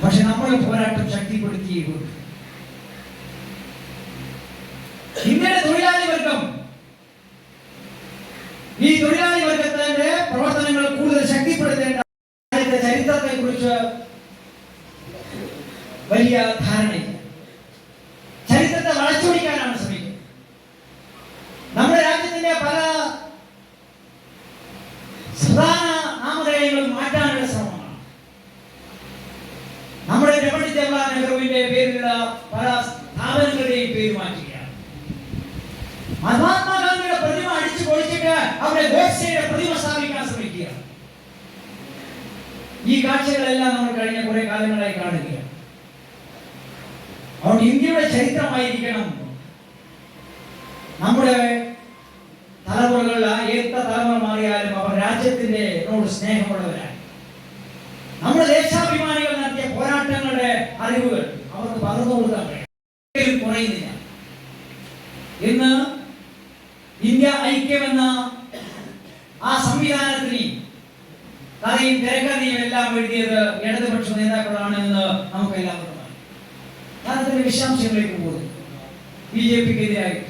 പക്ഷെ നമ്മൾ പോരാട്ടം ശക്തിപ്പെടുത്തിയിട്ടുണ്ട്. ഇന്ത്യയുടെ തൊഴിലാളി വർഗം, ഈ തൊഴിലാളി വർഗത്തിന്റെ പ്രവർത്തനങ്ങൾ കൂടുതൽ ശക്തിപ്പെടുത്തേണ്ട ചരിത്രത്തെ കുറിച്ച് വലിയ ധാരണയില്ല. ചരിത്രത്തെ വളച്ചൊടിക്കാനാണ് ശ്രമിക്കുന്നത്. നമ്മുടെ രാജ്യത്തിന്റെ പല പ്രധാന നാമധേയങ്ങൾ മാറ്റാനുള്ള ശ്രമമാണ്. നമ്മുടെ പണ്ഡിറ്റ് ജവഹർലാൽ നെഹ്റുവിന്റെ പേരിലുള്ള പല സ്ഥാപനങ്ങളുടെയും പേര് മാറ്റുകയാണ്. മഹാത്മാഗാന്ധിയുടെ പ്രതിമ അടിച്ചു പൊളിച്ചിട്ട് അവിടെ ഗോഡ്സെയുടെ പ്രതിമ സ്ഥാപിക്കാൻ ശ്രമിക്കുക. ഈ കാഴ്ചകളെല്ലാം നമ്മൾ കഴിഞ്ഞ കുറെ കാലങ്ങളായി കാണുകയാണ്. അതുകൊണ്ട് ഇന്ത്യയുടെ ചരിത്രമായിരിക്കണം നമ്മുടെ തലമുറകളിൽ ഏത്ത തലമുറ മാറിയാലും അവർ രാജ്യത്തിന്റെ സ്നേഹമുള്ളവരാണ്. നമ്മുടെ ദേശാഭിമാനികൾ നടത്തിയ പോരാട്ടങ്ങളുടെ അറിവുകൾ അവർക്ക് പകർന്നു കൊടുക്കാൻ കഴിയും, കുറയുന്നില്ല. ഇന്ന് ഇന്ത്യ ഐക്യമെന്ന ആ സംവിധാനത്തിന് കഥയും തിരക്കഥയും എല്ലാം എഴുതിയത് ഇടതുപക്ഷ നേതാക്കളാണ് എന്ന് നമുക്കെല്ലാം വ്യക്തമാണ്. ഞാൻ അതിന്റെ വിശദാംശങ്ങളിലേക്ക് പോകുന്നു. BJP-ക്കെതിരായിട്ട്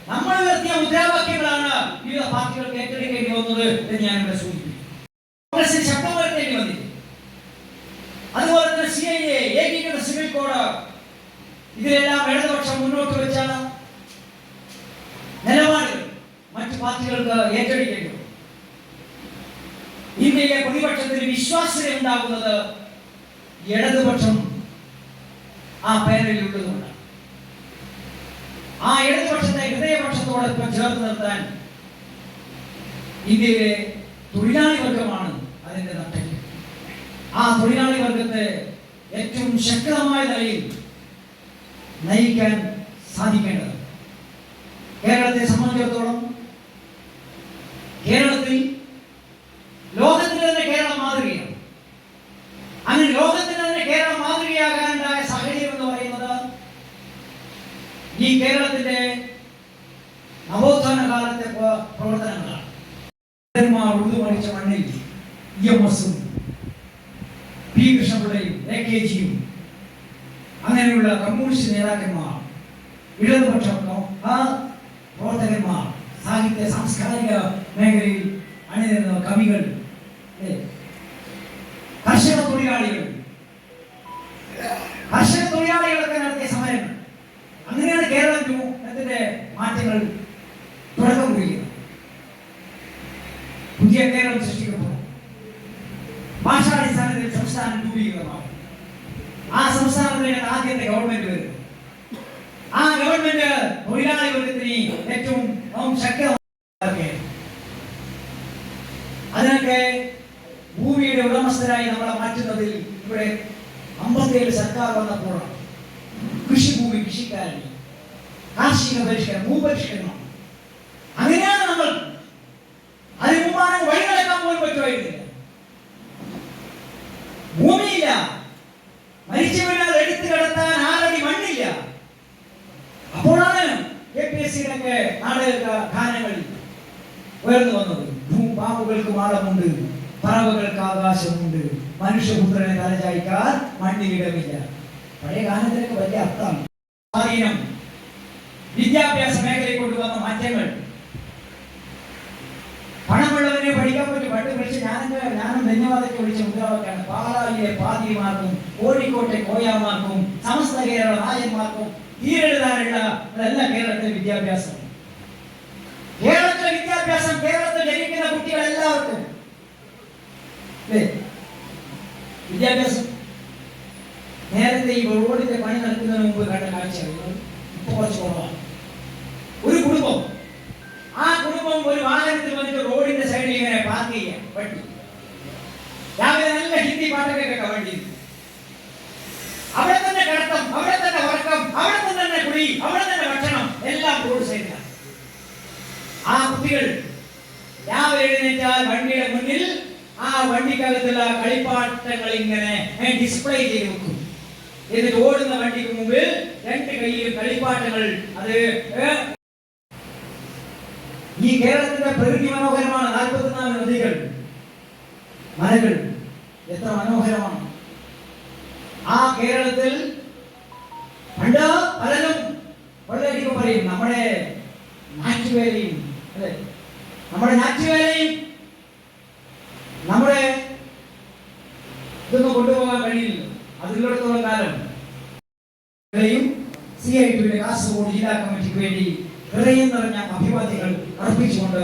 നമ്മൾ ഉയർത്തിയ മുദ്രാവാക്യങ്ങളാണ് വിവിധ പാർട്ടികൾക്ക് ഏറ്റെടുക്കേണ്ടി വന്നത് എന്ന് ഞാൻ ഇവിടെ സൂചിപ്പിച്ചു. കോൺഗ്രസിന് ശബ്ദം ഉയർത്തേണ്ടി വന്നില്ല. അതുപോലെ തന്നെ CIA, ഏകീകൃത സിവിൽ കോഡ്, ഇതിലെല്ലാം ഇടതുപക്ഷം മുന്നോട്ട് വെച്ച നിലപാടുകൾ മറ്റു പാർട്ടികൾക്ക് ഏറ്റെടുക്കേണ്ടി വന്നു. ഇന്ത്യയിലെ പ്രതിപക്ഷത്തിന് വിശ്വാസ്യത ഉണ്ടാകുന്നത് ഇടതുപക്ഷം ആ പാനലിൽ ഉള്ളതുകൊണ്ടാണ്. ആ ഇടതുപക്ഷത്തെ ഹൃദയപക്ഷത്തോടൊപ്പം ചേർത്ത് നിർത്താൻ ഇന്ത്യയിലെ തൊഴിലാളി വർഗമാണ് അതിന്റെ നട്ടെല്ല്. ആ തൊഴിലാളി വർഗത്തെ ഏറ്റവും ശക്തമായ നിലയിൽ നയിക്കാൻ സാധിക്കേണ്ടത് കേരളത്തെ സംബന്ധിച്ചിടത്തോളം, കേരളത്തിൽ ലോകത്തിന് തന്നെ കേരളം മാതൃകയാണ്. അങ്ങനെ ലോകത്തിന് തന്നെ കേരളം മാതൃകയാകാനുണ്ടായ സാഹചര്യം എന്ന് പറയുന്നത് ഈ കേരളത്തിന്റെ നവോത്ഥാന കാലത്തെ പ്രവർത്തനങ്ങളാണ്. ഉഴുതുമറിച്ച മണ്ണിൽ EMS-ഉം P. കൃഷ്ണപിള്ളയും AKG-യും അങ്ങനെയുള്ള കമ്മ്യൂണിസ്റ്റ് നേതാക്കന്മാർ, ഇടതുപക്ഷ പ്രവർത്തകന്മാർ, സാഹിത്യ സാംസ്കാരിക മേഖലയിൽ അണിനിരുന്ന കവികൾ, കർഷക തൊഴിലാളികൾ പുതിയ കേരളം സൃഷ്ടിക്കപ്പെടും. ഭാഷാടിസ്ഥാനത്തിൽ സംസ്ഥാനം രൂപീകൃതമാകും. ആ സംസ്ഥാനത്തിലേക്ക് ആദ്യത്തെ ഗവൺമെന്റ് വരും. ആ ഗവൺമെന്റ് തൊഴിലാളി വർഗത്തിന് ഏറ്റവും ശക്തമായ അതിനൊക്കെ ഭൂമിയുടെ ഉടമസ്ഥരായി നമ്മളെ മാറ്റുന്നതിൽ ഇവിടെ 57 സർക്കാർ വന്നപ്പോഴാണ് കൃഷിഭൂമി കൃഷിക്കാരൻ, കാർഷിക പരിഷ്കരണം, ഭൂപരിഷ്കരണം. അങ്ങനെയാണ് നമ്മൾ. അതിന് മുമ്പാണ് വഴി നടക്കാൻ പോലും പറ്റുമായിരുന്നില്ല. ഭൂമിയില്ല, മരിച്ചു വീണാൽ എടുത്തു കിടത്താൻ 6 അടി മണ്ണില്ല. അപ്പോഴാണ് KPSC-യിലൊക്കെ നാടക ഗാനങ്ങളിൽ ഉയർന്നു വന്നത്. പാമ്പുകൾക്ക് മാളമുണ്ട്, പറവകൾക്ക് ആകാശമുണ്ട്, മനുഷ്യപുത്രനെ തലചായ്ക്കാൻ മണ്ണിലിടമില്ല. പഴയ ഗാനത്തിലൊക്കെ വലിയ അർത്ഥം. സ്വാധീനം, വിദ്യാഭ്യാസ മേഖലയിൽ കൊണ്ടുവന്ന മാറ്റങ്ങൾ. പണമുള്ളവരെ പഠിക്കാൻ പറ്റും. പണ്ട് വിളിച്ച് ഞാനും ധന്യവാദത്തെ വിളിച്ച മുദ്രാവാക്യാണ് പാലായിലെ പാതിരിമാർക്കും കോഴിക്കോട്ടെ കോയാമാർക്കും സമസ്ത കേരള നായന്മാർക്കും തീരെഴുതാനുള്ള അതല്ല കേരളത്തിലെ വിദ്യാഭ്യാസം. കേരളത്തിലെ വിദ്യാഭ്യാസം കേരളത്തിൽ ജനിക്കുന്ന കുട്ടികൾ എല്ലാവർക്കും വിദ്യാഭ്യാസം. നേരത്തെ ഈ റോഡിന്റെ പണി നടക്കുന്നതിന് മുമ്പ് കണ്ട കാഴ്ചയാണ് ഇപ്പൊ കുറച്ച് കുറവാണ്. ഒരു കുടുംബം, ആ കുടുംബം ഒരു വാഹനത്തിൽ വന്നിട്ട് റോഡിന്റെ സൈഡിൽ ഇങ്ങനെ പാർക്ക് ചെയ്യാൻ പറ്റി. രാവിലെ നല്ല ഹിന്ദി പാട്ടൊക്കെ കേൾക്കാൻ വേണ്ടി അവിടെ തന്നെ കിടത്തം, അവിടെ തന്നെ ഉറക്കം, അവിടെ തന്നെ കുടി, അവിടെ തന്നെ ഭക്ഷണം, എല്ലാം റോഡ് സൈഡിലാണ്. ആ കുട്ടികൾ രാവിലെ എഴുന്നേറ്റാൽ വണ്ടിയുടെ മുന്നിൽ ആ വണ്ടിക്കകത്തുള്ള കളിപ്പാട്ടങ്ങൾ ഇങ്ങനെ ഡിസ്പ്ലേ ചെയ്ത് വെക്കും. എന്നിട്ട് ഓടുന്ന വണ്ടിക്ക് മുമ്പിൽ 2 കൈയിലും കളിപ്പാട്ടങ്ങൾ. അത് ഈ കേരളത്തിന്റെ പ്രകൃതി മനോഹരമാണ്. 44 നദികൾ, മലകൾ, എത്ര മനോഹരമാണ്. ആ കേരളത്തിൽ പണ്ട് പലരും വളരെയധികം പറയും നമ്മുടെ നാറ്റുവേലയും, അല്ലെ, നമ്മുടെ നാറ്റുവേലയും നമ്മുടെ ഇതൊന്നും കൊണ്ടുപോകാൻ കഴിയില്ല. അതിലുള്ളിടത്തോളം കാലം CITയുടെ കാസർഗോഡ് ജില്ലാ കമ്മിറ്റിക്ക് വേണ്ടി ഹൃദയം നിറഞ്ഞ അഭിവാദ്യങ്ങൾ അർപ്പിച്ചുകൊണ്ട്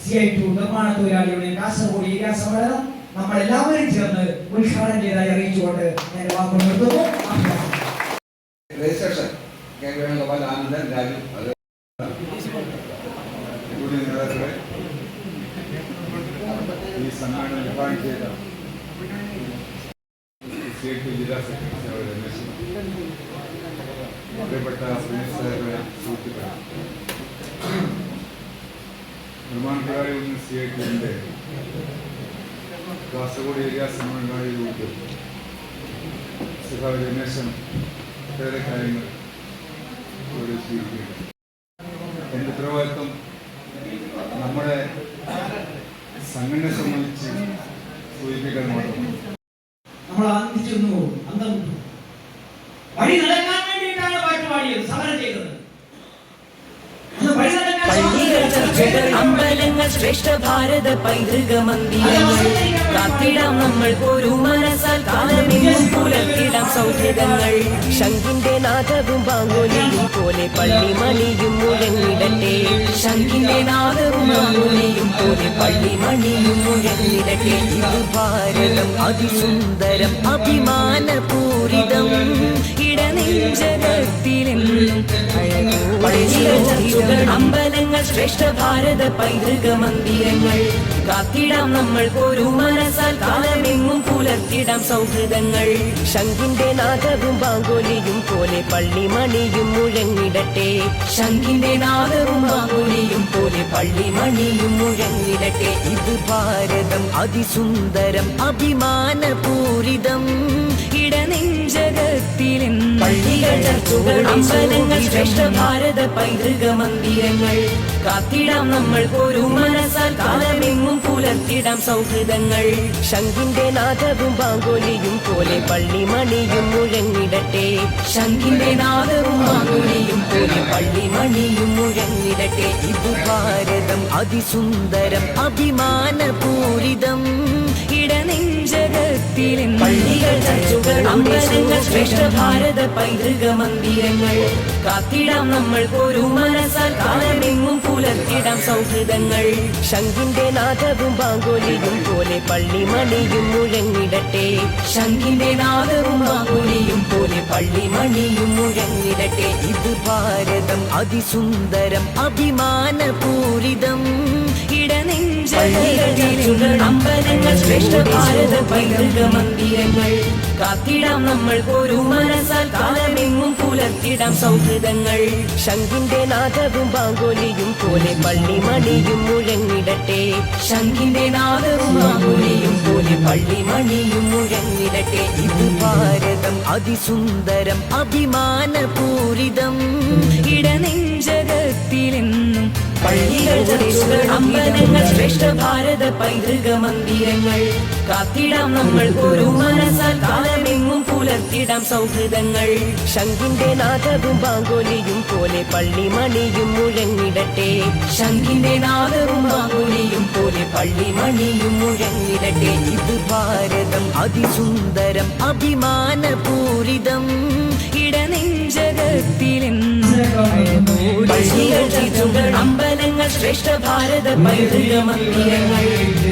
CIT നിർമ്മാണ തൊഴിലാളികളുടെ കാസർഗോഡ് ഏരിയ സമ്മേളനം നമ്മളെല്ലാവരും ചേർന്ന് ഉദ്ഘാടനം ചെയ്തതായി അറിയിച്ചുകൊണ്ട് ഞാൻ വാക്കുകൾ നിർത്തുന്നു. രജിസ്ട്രേഷൻ വേണുഗോപാൽ, ആനന്ദൻ, രാജു, നേതാക്കളെ, ഈ സമ്മേളനം ഉദ്ഘാടനം ചെയ്ത CIT ജില്ലാ സെക്രട്ടറി രമേശ്, പ്രിയപ്പെട്ട സുഹൃത്തുക്കളെ, നിർമ്മാണ തൊഴിലാളി യൂണിയൻ CIT-ന്റെ കാസർഗോഡ് ഏരിയ സമ്മേളനങ്ങളിലൂടെ സുഖാവ് രമേശൻ ഒട്ടേറെ കാര്യങ്ങൾ ഇവിടെ സ്വീകരിക്കുന്നു. എൻ്റെ ഉത്തരവാദിത്വം നമ്മുടെ സംഘടനയെ സംബന്ധിച്ച് സൂചിപ്പിക്കാൻ മാത്രമാണ്. നമ്മൾ ആനന്ദിച്ചിരുന്നു, അന്തം വിട്ടു. വഴി നടക്കാൻ വേണ്ടിയിട്ടാണ് പാട്ട് പാടിയത്, സമരം ചെയ്തത്. പള്ളികൾ, ചർച്ചകൾ, അമ്പലങ്ങൾ, ശ്രേഷ്ഠ ഭാരത പൈതൃക മന്ദിരങ്ങൾ കാത്തിടാം നമ്മൾ ഒരു മനസ്സാൽ കാലമെങ്ങും പുലർത്തിടാം സൗഹൃദങ്ങൾ. ശംഖിന്റെ നാദവും ബാങ്കുലിയും പോലെ പള്ളിമണിയും മുഴങ്ങിടട്ടെ. ശംഖിന്റെ നാദവും ബാങ്കുലിയും പോലെ പള്ളിമണിയും മുഴങ്ങിടട്ടെ. ഇത് ഭാരതം അതിസുന്ദരം അഭിമാനപൂരിതം ഇടനെഞ്ചകത്തിലെന്നും അമ്പലങ്ങൾ, ശ്രേഷ്ഠ ഭാരത പൈതൃക മന്ദിരങ്ങൾ കാത്തിടാം നമ്മൾ ഒരു മനസ്സാൽ കാലമെങ്ങും പുലർത്തിടാം സൗഹൃദങ്ങൾ. ശംഖിന്റെ നാദവും ബാങ്കുലിയും പോലെ പള്ളിമണിയും മുഴങ്ങിടട്ടെ. ശംഖിന്റെ നാദവും ബാങ്കുലിയും പോലെ പള്ളിമണിയും മുഴങ്ങിടട്ടെ. ഇത് ഭാരതം അതിസുന്ദരം അഭിമാനപൂരിതം ഇടനെഞ്ചകത്തിലെന്നും പള്ളികൾ, ചർച്ചുകൾ, അമ്പലങ്ങൾ, ശ്രേഷ്ഠ ഭാരത പൈതൃക മന്ദിരങ്ങൾ കാത്തിടാം നമ്മൾ ഒരു മനസ്സാൽ കാലമെങ്ങും പുലർത്തിടാം സൗഹൃദങ്ങൾ. ശംഖിന്റെ നാദവും ബാങ്കുലിയും പോലെ പള്ളിമണിയും മുഴങ്ങിടട്ടെ. ശംഖിന്റെ നാദവും ബാങ്കുലിയും പോലെ പള്ളിമണിയും മുഴങ്ങിടട്ടെ. ഇത് ഭാരതം അതിസുന്ദരം അഭിമാനപൂരിതം ഇടനെ ഇടനെഞ്ചകത്തിലും പള്ളികൾ ചർച്ചുകൾ അമ്പലങ്ങൾ ശ്രേഷ്ഠ ഭാരത പൈതൃക മന്ദിരങ്ങൾ കാത്തിടാം നമ്മൾ ഒരു മനസ്സാൽ കാലമെങ്ങും പുലർത്തിടാം സൗഹൃദങ്ങൾ ശംഖിന്റെ നാദവും ബാങ്കോലിയും പോലെ പള്ളിമണിയും മുഴങ്ങിടട്ടെ ശംഖിന്റെ നാദവും ബാങ്കോലിയും പോലെ പള്ളിമണിയും മുഴങ്ങിടട്ടെ ഇത് ഭാരതം അതിസുന്ദരം അഭിമാനപൂരിതം ഇടനെഞ്ചകത്തിലും അമ്പലങ്ങൾ ശ്രേഷ്ഠ ഭാരത പൈതൃക മന്ദിരങ്ങൾ കാത്തിടാം നമ്മൾ ഒരു മനസ്സാൽ കാലമെങ്ങും പുലർത്തിടാം സൗഹൃദങ്ങൾ ശംഖിന്റെ നാദവും ബാങ്കോലിയും പോലെ പള്ളിമണിയും മുഴങ്ങിടട്ടെ ശംഖിന്റെ നാദവും ബാങ്കോലിയും പോലെ പള്ളിമണിയും മുഴങ്ങിടട്ടെ ഇത് ഭാരതം അതിസുന്ദരം അഭിമാനപൂരിതം ഇടനെഞ്ചകത്തിലെന്നും പള്ളികൾ ചർച്ചുകൾ അമ്പലങ്ങൾ ശ്രേഷ്ഠ ഭാരത പൈതൃക മന്ദിരങ്ങൾ കാത്തിടാം നമ്മൾ ഒരു മനസ്സാൽ കാലമെങ്ങും പുലർത്തിടാം സൗഹൃദങ്ങൾ ശംഖിന്റെ നാദവും ബാങ്കോലിയും പോലെ പള്ളിമണിയും മുഴങ്ങിടട്ടെ ശംഖിന്റെ നാദവും ബാങ്കോലിയും പോലെ പള്ളിമണിയും മുഴങ്ങിടട്ടെ ഇത് ഭാരതം അതിസുന്ദരം അഭിമാനപൂരിതം ഇടനെഞ്ചകത്തിലെന്നും പള്ളികൾ ചർച്ചുകൾ അമ്പലങ്ങൾ ശ്രേഷ്ഠ ഭാരത പൈതൃക മന്ദിരങ്ങൾ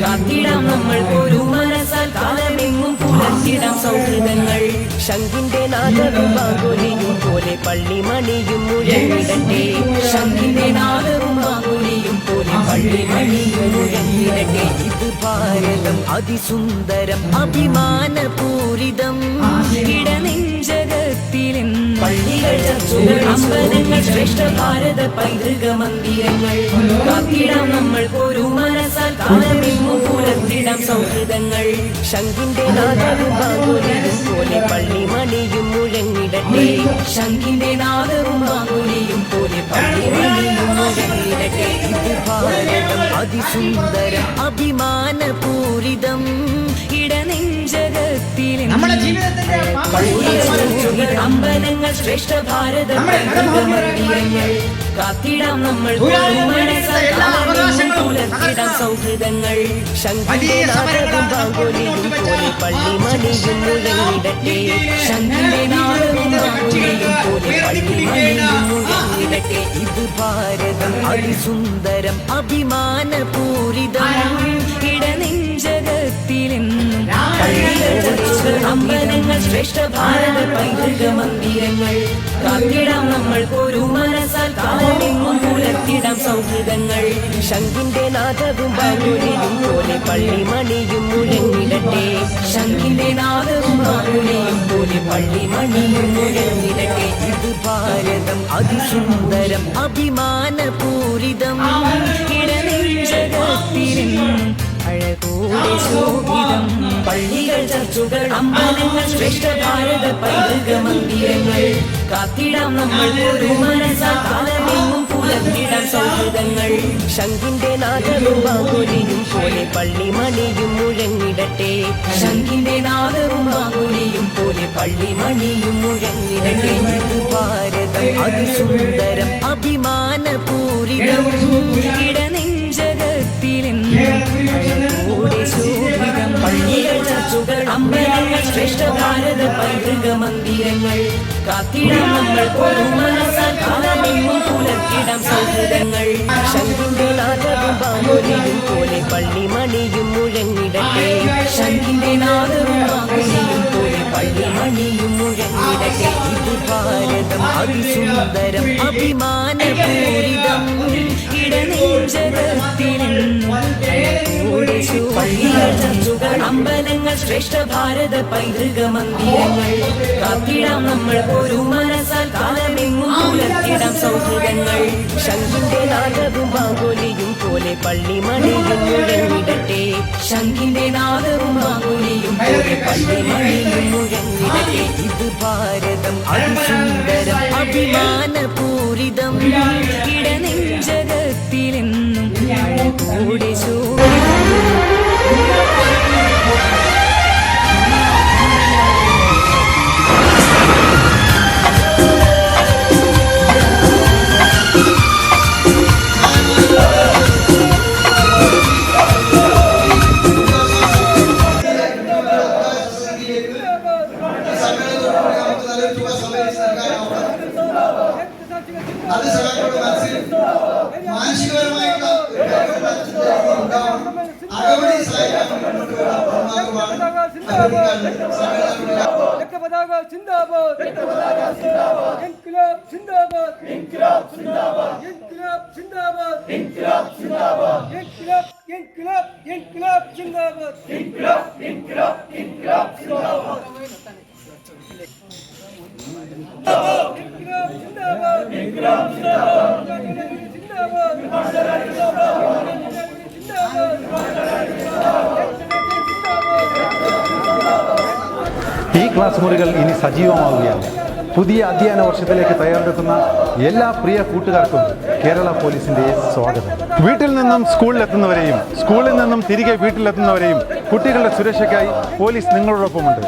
കാത്തിടാം നമ്മൾ ഒരു മനസ്സാൽ കാലമെങ്ങും പുലർത്തിടാം സൗഹൃദങ്ങൾ ശംഖിന്റെ നാദവും ബാങ്കോലിയും പോലെ പള്ളിമണിയും മുഴങ്ങിടട്ടെ ശംഖിന്റെ നാദവും ബാങ്കോലിയും പോലെ പള്ളിമണിയും മുഴങ്ങിടട്ടെ ഇത് ഭാരതം അതിസുന്ദരം അഭിമാനപൂരിതം ഇടനെഞ്ചകത്തിലെന്നും പള്ളികൾ ചർച്ചുകൾ അമ്പലങ്ങൾ ശ്രേഷ്ഠ ഭാരത പൈതൃക മന്ദിരങ്ങൾ കാത്തിടാം നമ്മൾ ഒരു മനസ്സാൽ കാലമെങ്ങും പുലർത്തിടാം സൗഹൃദങ്ങൾ ശംഖിന്റെ നാദവും ബാങ്കോലിയും പോലെ പള്ളിമണിയും മുഴങ്ങിടട്ടെ ശംഖിന്റെ നാദവും ബാങ്കോലിയും പോലെ പള്ളിമണിയും മുഴങ്ങിടട്ടെ ഇത് ഭാരതം അതിസുന്ദരം അഭിമാനപൂരിതം ഇടനെഞ്ചകത്തിലും നമ്മുടെ ജീവിതത്തിന്റെ അമ്പലങ്ങൾ ശ്രേഷ്ഠ ഭാരത പൈതൃക മന്ദിരങ്ങൾ കാത്തിടാം നമ്മൾ പുലർത്തിടാം സൗഹൃദങ്ങൾ ശംഖിന്റെ നാദവും ബാങ്കോലിയും പോലെ പള്ളിമണിയും മുഴങ്ങിടട്ടെ ശംഖിന്റെ നാദവും ബാങ്കോലിയും പോലെ പള്ളിമണിയും മുഴങ്ങിടട്ടെ ഇത് ഭാരതം അതിസുന്ദരം അഭിമാനപൂരിതം ഇടനെഞ്ചകത്തിലെന്നും പള്ളികൾ ചർച്ചുകൾ അമ്പലങ്ങൾ ശ്രേഷ്ഠ ഭാരത പൈതൃക മന്ദിരങ്ങൾ കാത്തിടാം നമ്മൾ ഒരു മനസ്സാൽ കാലമെങ്ങും പുലർത്തിടാം സൗഹൃദങ്ങൾ ശംഖിന്റെ നാദവും ബാങ്കോലിയും പോലെ പള്ളിമണിയും മുഴങ്ങിടട്ടെ ശംഖിന്റെ നാദവും ബാങ്കോലിയും പോലെ പള്ളിമണിയും മുഴങ്ങിടട്ടെ ഇത് ഭാരതം അതിസുന്ദരം അഭിമാനപൂരിതം ഇടനെഞ്ചകത്തിലെന്നും അഴകോടെ ശോഭിതം പള്ളികൾ ചർച്ചുകൾ അമ്പലങ്ങൾ ശ്രേഷ്ഠ ഭാരത പൈതൃക മന്ദിരങ്ങൾ കാത്തിടാം നമ്മൾ ഒരു മനസ്സാൽ കാലമെങ്ങും പുലർത്തിടാം സൗഹൃദങ്ങൾ ശംഖിന്റെ നാദവും ബാങ്കോലിയും പോലെ പള്ളിമണിയും മുഴങ്ങിടട്ടെ ശംഖിന്റെ നാദവും ബാങ്കോലിയും പോലെ പള്ളിമണിയും മുഴങ്ങിടട്ടെ ഇത് ഭാരതം അതിസുന്ദരം അഭിമാനപൂരിതം ഇടനെഞ്ചകത്തിലെന്നും പള്ളികൾ ചർച്ചുകൾ അമ്പലങ്ങൾ ശ്രേഷ്ഠ ഭാരത പൈതൃക മന്ദിരങ്ങൾ കാത്തിടാം നമ്മൾ ഒരു മനസ്സാൽ കാലമെങ്ങും പുലർത്തിടാം സൗഹൃദങ്ങൾ ശംഖിന്റെ നാദവും ബാങ്കോലിയും പോലെ പള്ളിമണിയും മുഴങ്ങിടട്ടെ ശംഖിന്റെ നാദവും ബാങ്കോലിയും പോലെ പള്ളിമണിയും മുഴങ്ങിടട്ടെ ഇത് ഭാരതം അതിസുന്ദരം അഭിമാനപൂരിതം ഇടനെഞ്ചകത്തിലെന്നും പള്ളികൾ ചർച്ചുകൾ അമ്പലങ്ങൾ ശ്രേഷ്ഠ ഭാരത പൈതൃക മന്ദിരങ്ങൾ കാത്തിടാം നമ്മൾ ഒരു മനസ്സാൽ കാലമെങ്ങും പുലർത്തിടാം സൗഹൃദങ്ങൾ ശംഖിന്റെ നാദവും ബാങ്കോലിയും പോലെ പള്ളിമണിയും മുഴങ്ങിടട്ടെ ശംഖിന്റെ നാദവും ബാങ്കോലിയും പോലെ പള്ളിമണിയും മുഴങ്ങിടട്ടെ ഇത് ഭാരതം അതിസുന്ദരം അഭിമാനപൂരിതം ഇടനെഞ്ചകത്തിലെന്നും അഴകോടെ ഈ ക്ലാസ് മുറികൾ ഇനി സജീവമാവുകയാണ്. പുതിയ അധ്യയന വർഷത്തിലേക്ക് തയ്യാറെടുക്കുന്ന എല്ലാ പ്രിയ കൂട്ടുകാർക്കും കേരള പോലീസിന്റെ സ്വാഗതം. വീട്ടിൽ നിന്നും സ്കൂളിലെത്തുന്നവരെയും സ്കൂളിൽ നിന്നും തിരികെ വീട്ടിലെത്തുന്നവരെയും കുട്ടികളുടെ സുരക്ഷയ്ക്കായി പോലീസ് നിങ്ങളോടൊപ്പമുണ്ട്.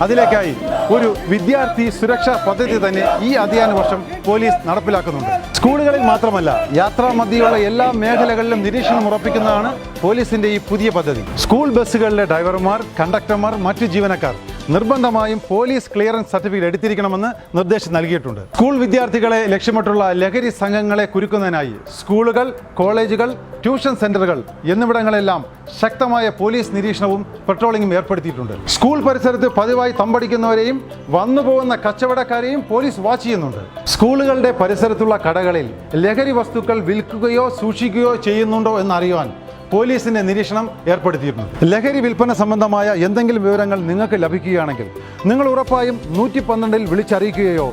അതിലേക്കായി ഒരു വിദ്യാർത്ഥി സുരക്ഷാ പദ്ധതി തന്നെ ഈ അധ്യയന വർഷം പോലീസ് നടപ്പിലാക്കുന്നുണ്ട്. സ്കൂളുകളിൽ മാത്രമല്ല, യാത്രാമധ്യയുള്ള എല്ലാ മേഖലകളിലും നിരീക്ഷണം ഉറപ്പിക്കുന്നതാണ് പോലീസിന്റെ ഈ പുതിയ പദ്ധതി. സ്കൂൾ ബസ്സുകളിലെ ഡ്രൈവർമാർ, കണ്ടക്ടർമാർ, മറ്റു ജീവനക്കാർ നിർബന്ധമായും പോലീസ് ക്ലിയറൻസ് സർട്ടിഫിക്കറ്റ് എടുത്തിരിക്കണമെന്ന് നിർദ്ദേശം നൽകിയിട്ടുണ്ട്. സ്കൂൾ വിദ്യാർത്ഥികളെ ലക്ഷ്യമിട്ടുള്ള ലഹരി സംഘങ്ങളെ കുരുക്കുന്നതിനായി സ്കൂളുകൾ, കോളേജുകൾ, ട്യൂഷൻ സെന്ററുകൾ എന്നിവിടങ്ങളെല്ലാം ശക്തമായ പോലീസ് നിരീക്ഷണവും പെട്രോളിംഗും ഏർപ്പെടുത്തിയിട്ടുണ്ട്. സ്കൂൾ പരിസരത്ത് പതിവായി തമ്പടിക്കുന്നവരെയും വന്നുപോകുന്ന കച്ചവടക്കാരെയും പോലീസ് വാച്ച് ചെയ്യുന്നുണ്ട്. സ്കൂളുകളുടെ പരിസരത്തുള്ള കടകളിൽ ലഹരി വസ്തുക്കൾ വിൽക്കുകയോ സൂക്ഷിക്കുകയോ ചെയ്യുന്നുണ്ടോ എന്നറിയുവാൻ പോലീസിന്റെ നിരീക്ഷണം ഏർപ്പെടുത്തിയിരുന്നു. ലഹരി വിൽപ്പന സംബന്ധമായ എന്തെങ്കിലും വിവരങ്ങൾ നിങ്ങൾക്ക് ലഭിക്കുകയാണെങ്കിൽ നിങ്ങൾ ഉറപ്പായും 112-ൽ വിളിച്ചറിയിക്കുകയോ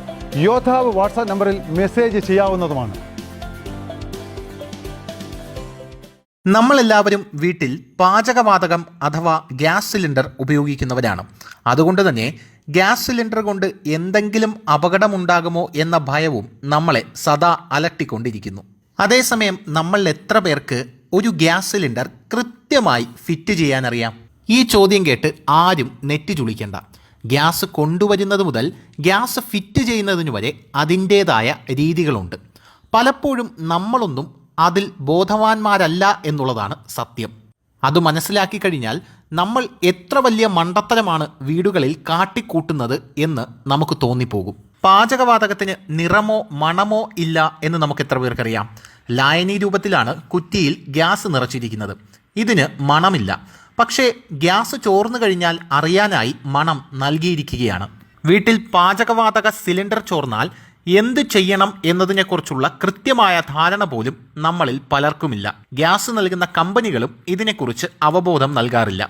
യോദ്ധാവ് വാട്സാപ്പ് നമ്പറിൽ മെസ്സേജ് ചെയ്യാവുന്നതുമാണ്. നമ്മളെല്ലാവരും വീട്ടിൽ പാചകവാതകം അഥവാ ഗ്യാസ് സിലിണ്ടർ ഉപയോഗിക്കുന്നവരാണ്. അതുകൊണ്ട് തന്നെ ഗ്യാസ് സിലിണ്ടർ കൊണ്ട് എന്തെങ്കിലും അപകടമുണ്ടാകുമോ എന്ന ഭയവും നമ്മളെ സദാ അലട്ടിക്കൊണ്ടിരിക്കുന്നു. അതേസമയം നമ്മൾ എത്ര പേർക്ക് ഒരു ഗ്യാസ് സിലിണ്ടർ കൃത്യമായി ഫിറ്റ് ചെയ്യാനറിയാം? ഈ ചോദ്യം കേട്ട് ആരും നെറ്റി ചുളിക്കേണ്ട. ഗ്യാസ് കൊണ്ടുവരുന്നത് മുതൽ ഗ്യാസ് ഫിറ്റ് ചെയ്യുന്നതിന് വരെ അതിൻ്റേതായ രീതികളുണ്ട്. പലപ്പോഴും നമ്മളൊന്നും അതിൽ ബോധവാന്മാരല്ല എന്നുള്ളതാണ് സത്യം. അത് മനസ്സിലാക്കി കഴിഞ്ഞാൽ നമ്മൾ എത്ര വലിയ മണ്ടത്തരമാണ് വീടുകളിൽ കാട്ടിക്കൂട്ടുന്നത് എന്ന് നമുക്ക് തോന്നിപ്പോകും. പാചകവാതകത്തിന് നിറമോ മണമോ ഇല്ല എന്ന് നമുക്ക് എത്ര പേർക്കറിയാം? ലായനി രൂപത്തിലാണ് കുറ്റിയിൽ ഗ്യാസ് നിറച്ചിരിക്കുന്നത്. ഇതിന് മണമില്ല. പക്ഷേ ഗ്യാസ് ചോർന്നു കഴിഞ്ഞാൽ അറിയാനായി മണം നൽകിയിരിക്കുകയാണ്. വീട്ടിൽ പാചകവാതക സിലിണ്ടർ ചോർന്നാൽ എന്ത് ചെയ്യണം എന്നതിനെക്കുറിച്ചുള്ള കൃത്യമായ ധാരണ പോലും നമ്മളിൽ പലർക്കുമില്ല. ഗ്യാസ് നൽകുന്ന കമ്പനികളും ഇതിനെക്കുറിച്ച് അവബോധം നൽകാറില്ല.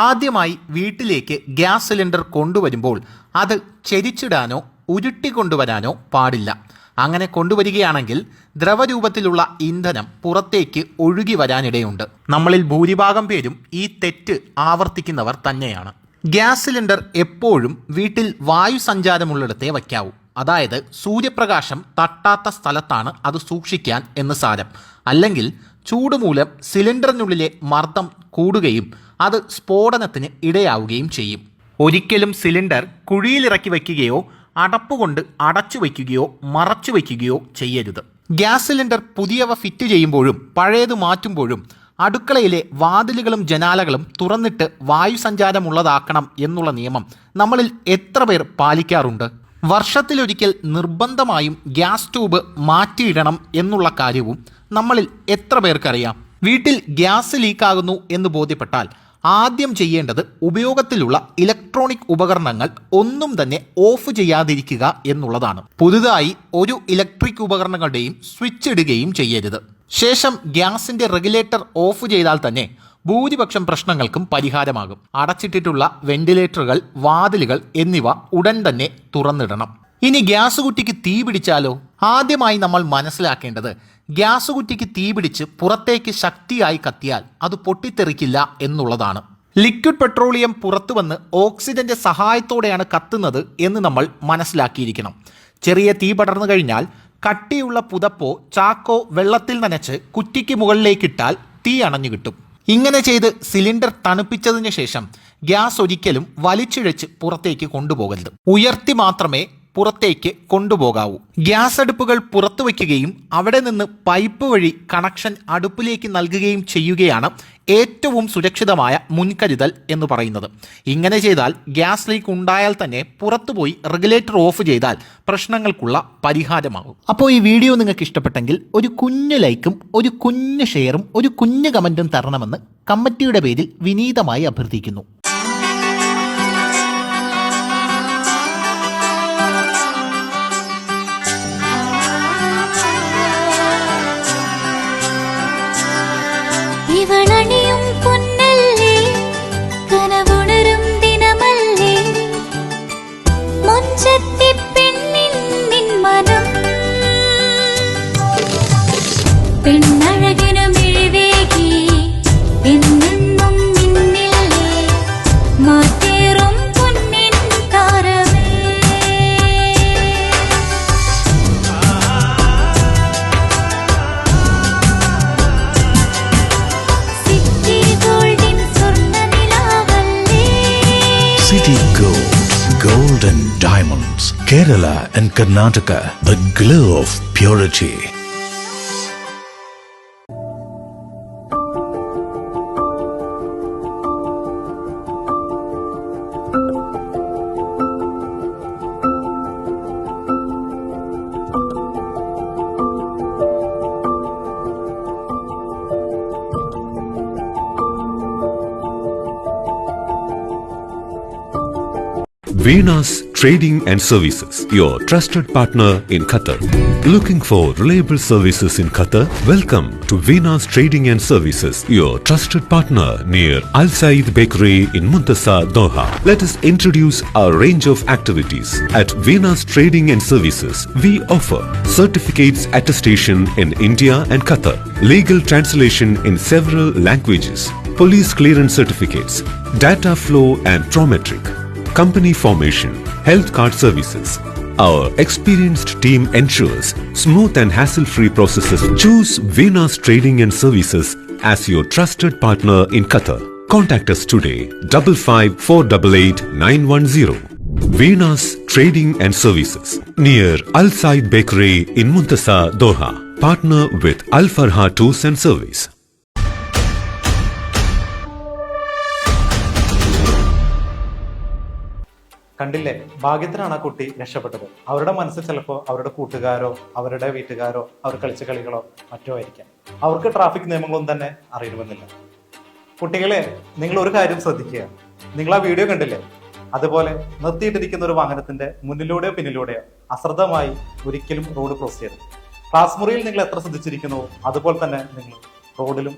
ആദ്യമായി വീട്ടിലേക്ക് ഗ്യാസ് സിലിണ്ടർ കൊണ്ടുവരുമ്പോൾ അത് ചെരിച്ചിടാനോ ഉരുട്ടിക്കൊണ്ടുവരാനോ പാടില്ല. അങ്ങനെ കൊണ്ടുവരികയാണെങ്കിൽ ദ്രവരൂപത്തിലുള്ള ഇന്ധനം പുറത്തേക്ക് ഒഴുകി വരാനിടയുണ്ട്. നമ്മളിൽ ഭൂരിഭാഗം പേരും ഈ തെറ്റ് ആവർത്തിക്കുന്നവർ തന്നെയാണ്. ഗ്യാസ് സിലിണ്ടർ എപ്പോഴും വീട്ടിൽ വായു സഞ്ചാരമുള്ളിടത്തേ വയ്ക്കാവൂ. അതായത് സൂര്യപ്രകാശം തട്ടാത്ത സ്ഥലത്താണ് അത് സൂക്ഷിക്കാൻ എന്ന് സാരം. അല്ലെങ്കിൽ ചൂട് മൂലം സിലിണ്ടറിനുള്ളിലെ മർദ്ദം കൂടുകയും അത് സ്ഫോടനത്തിന് ഇടയാവുകയും ചെയ്യും. ഒരിക്കലും സിലിണ്ടർ കുഴിയിലിറക്കി വയ്ക്കുകയോ അടപ്പുകൊണ്ട് അടച്ചു വയ്ക്കുകയോ മറച്ചു വയ്ക്കുകയോ ചെയ്യരുത്. ഗ്യാസ് സിലിണ്ടർ പുതിയവ ഫിറ്റ് ചെയ്യുമ്പോഴും പഴയത് മാറ്റുമ്പോഴും അടുക്കളയിലെ വാതിലുകളും ജനാലകളും തുറന്നിട്ട് വായു സഞ്ചാരമുള്ളതാക്കണം എന്നുള്ള നിയമം നമ്മളിൽ എത്ര പേർ പാലിക്കാറുണ്ട്? വർഷത്തിലൊരിക്കൽ നിർബന്ധമായും ഗ്യാസ് ട്യൂബ് മാറ്റിയിടണം എന്നുള്ള കാര്യവും നമ്മളിൽ എത്ര പേർക്കറിയാം? വീട്ടിൽ ഗ്യാസ് ലീക്കാകുന്നു എന്ന് ബോധ്യപ്പെട്ടാൽ ആദ്യം ചെയ്യേണ്ടത് ഉപയോഗത്തിലുള്ള ഇലക്ട്രോണിക് ഉപകരണങ്ങൾ ഒന്നും തന്നെ ഓഫ് ചെയ്യാതിരിക്കുക എന്നുള്ളതാണ്. പുതുതായി ഒരു ഇലക്ട്രിക് ഉപകരണങ്ങളുടെയും സ്വിച്ച് ഇടുകയും ചെയ്യരുത്. ശേഷം ഗ്യാസിന്റെ റെഗുലേറ്റർ ഓഫ് ചെയ്താൽ തന്നെ ഭൂരിപക്ഷം പ്രശ്നങ്ങൾക്കും പരിഹാരമാകും. അടച്ചിട്ടിട്ടുള്ള വെന്റിലേറ്ററുകൾ, വാതിലുകൾ എന്നിവ ഉടൻ തന്നെ തുറന്നിടണം. ഇനി ഗ്യാസ് കുറ്റിക്ക് തീ പിടിച്ചാലോ? ആദ്യമായി നമ്മൾ മനസ്സിലാക്കേണ്ടത് ഗ്യാസ് കുറ്റിക്ക് തീ പിടിച്ച് പുറത്തേക്ക് ശക്തിയായി കത്തിയാൽ അത് പൊട്ടിത്തെറിക്കില്ല എന്നുള്ളതാണ്. ലിക്വിഡ് പെട്രോളിയം പുറത്തു വന്ന് ഓക്സിജന്റെ സഹായത്തോടെയാണ് കത്തുന്നത് എന്ന് നമ്മൾ മനസ്സിലാക്കിയിരിക്കണം. ചെറിയ തീ പടർന്നു കഴിഞ്ഞാൽ കട്ടിയുള്ള പുതപ്പോ ചാക്കോ വെള്ളത്തിൽ നനച്ച് കുറ്റിക്ക് മുകളിലേക്കിട്ടാൽ തീ അണഞ്ഞു കിട്ടും. ഇങ്ങനെ ചെയ്ത് സിലിണ്ടർ തണുപ്പിച്ചതിന് ശേഷം ഗ്യാസ് ഒരിക്കലും വലിച്ചിഴച്ച് പുറത്തേക്ക് കൊണ്ടുപോകരുത്. ഉയർത്തി മാത്രമേ പുറത്തേക്ക് കൊണ്ടുപോകാവൂ. ഗ്യാസ് അടുപ്പുകൾ പുറത്തു വയ്ക്കുകയും അവിടെ നിന്ന് പൈപ്പ് വഴി കണക്ഷൻ അടുപ്പിലേക്ക് നൽകുകയും ചെയ്യുകയാണ് ഏറ്റവും സുരക്ഷിതമായ മുൻകരുതൽ എന്ന് പറയുന്നത്. ഇങ്ങനെ ചെയ്താൽ ഗ്യാസ് ലീക്ക് ഉണ്ടായാൽ തന്നെ പുറത്തുപോയി റെഗുലേറ്റർ ഓഫ് ചെയ്താൽ പ്രശ്നങ്ങൾക്കുള്ള പരിഹാരമാകും. അപ്പോൾ ഈ വീഡിയോ നിങ്ങൾക്ക് ഇഷ്ടപ്പെട്ടെങ്കിൽ ഒരു കുഞ്ഞു ലൈക്കും ഒരു കുഞ്ഞു ഷെയറും ഒരു കുഞ്ഞു കമൻറ്റും തരണമെന്ന് കമ്മിറ്റിയുടെ പേരിൽ വിനീതമായി അഭ്യർത്ഥിക്കുന്നു. ഇവളണിയും പൊന്നല്ലേ കനവുണരും ദിനമല്ലേ മുഞ്ചത്തി പെണ്ണിൻ നിൻ മനം പെണ്ണഴകിനു മിഴിവേകി എന്നെന്നും നിന്നില്ലേ മാറ്റേറും പൊന്നിൻ താരമേ സിറ്റി ഗോൾഡിൻ സ്വർണ്ണനിലാവല്ലേ City Gold, Gold and Diamonds, Kerala and Karnataka, the glow of purity. Venus Trading and Services, your trusted partner in Qatar. Looking for reliable services in Qatar? Welcome to Venus Trading and Services, your trusted partner near Al Said Bakery in Muntasa, Doha. Let us introduce our range of activities. At Venus Trading and Services, we offer certificates attestation in India and Qatar, legal translation in several languages, police clearance certificates, data flow and prometric, company formation, health card services. Our experienced team ensures smooth and hassle-free processes. Choose Venus Trading and Services as your trusted partner in Qatar. Contact us today, 55488910. Venus Trading and Services, near Al Said Bakery in Muntasa, Doha. Partner with Al Farha Tours and Service. കണ്ടില്ലേ, ഭാഗ്യത്തിനാണ് ആ കുട്ടി രക്ഷപ്പെട്ടത്. അവരുടെ മനസ്സിൽ ചിലപ്പോൾ അവരുടെ കൂട്ടുകാരോ അവരുടെ വീട്ടുകാരോ അവർ കളിച്ച കളികളോ മറ്റോ ആയിരിക്കാം. അവർക്ക് ട്രാഫിക് നിയമങ്ങളൊന്നും തന്നെ അറിയണമെന്നില്ല. കുട്ടികളെ, നിങ്ങൾ ഒരു കാര്യം ശ്രദ്ധിക്കുക. നിങ്ങൾ ആ വീഡിയോ കണ്ടില്ലേ? അതുപോലെ നിർത്തിയിട്ടിരിക്കുന്ന ഒരു വാഹനത്തിന്റെ മുന്നിലൂടെയോ പിന്നിലൂടെയോ അശ്രദ്ധമായി ഒരിക്കലും റോഡ് ക്രോസ് ചെയ്യരുത്. ക്ലാസ് മുറിയിൽ നിങ്ങൾ എത്ര ശ്രദ്ധിച്ചിരിക്കുന്നു അതുപോലെ തന്നെ നിങ്ങൾ റോഡിലും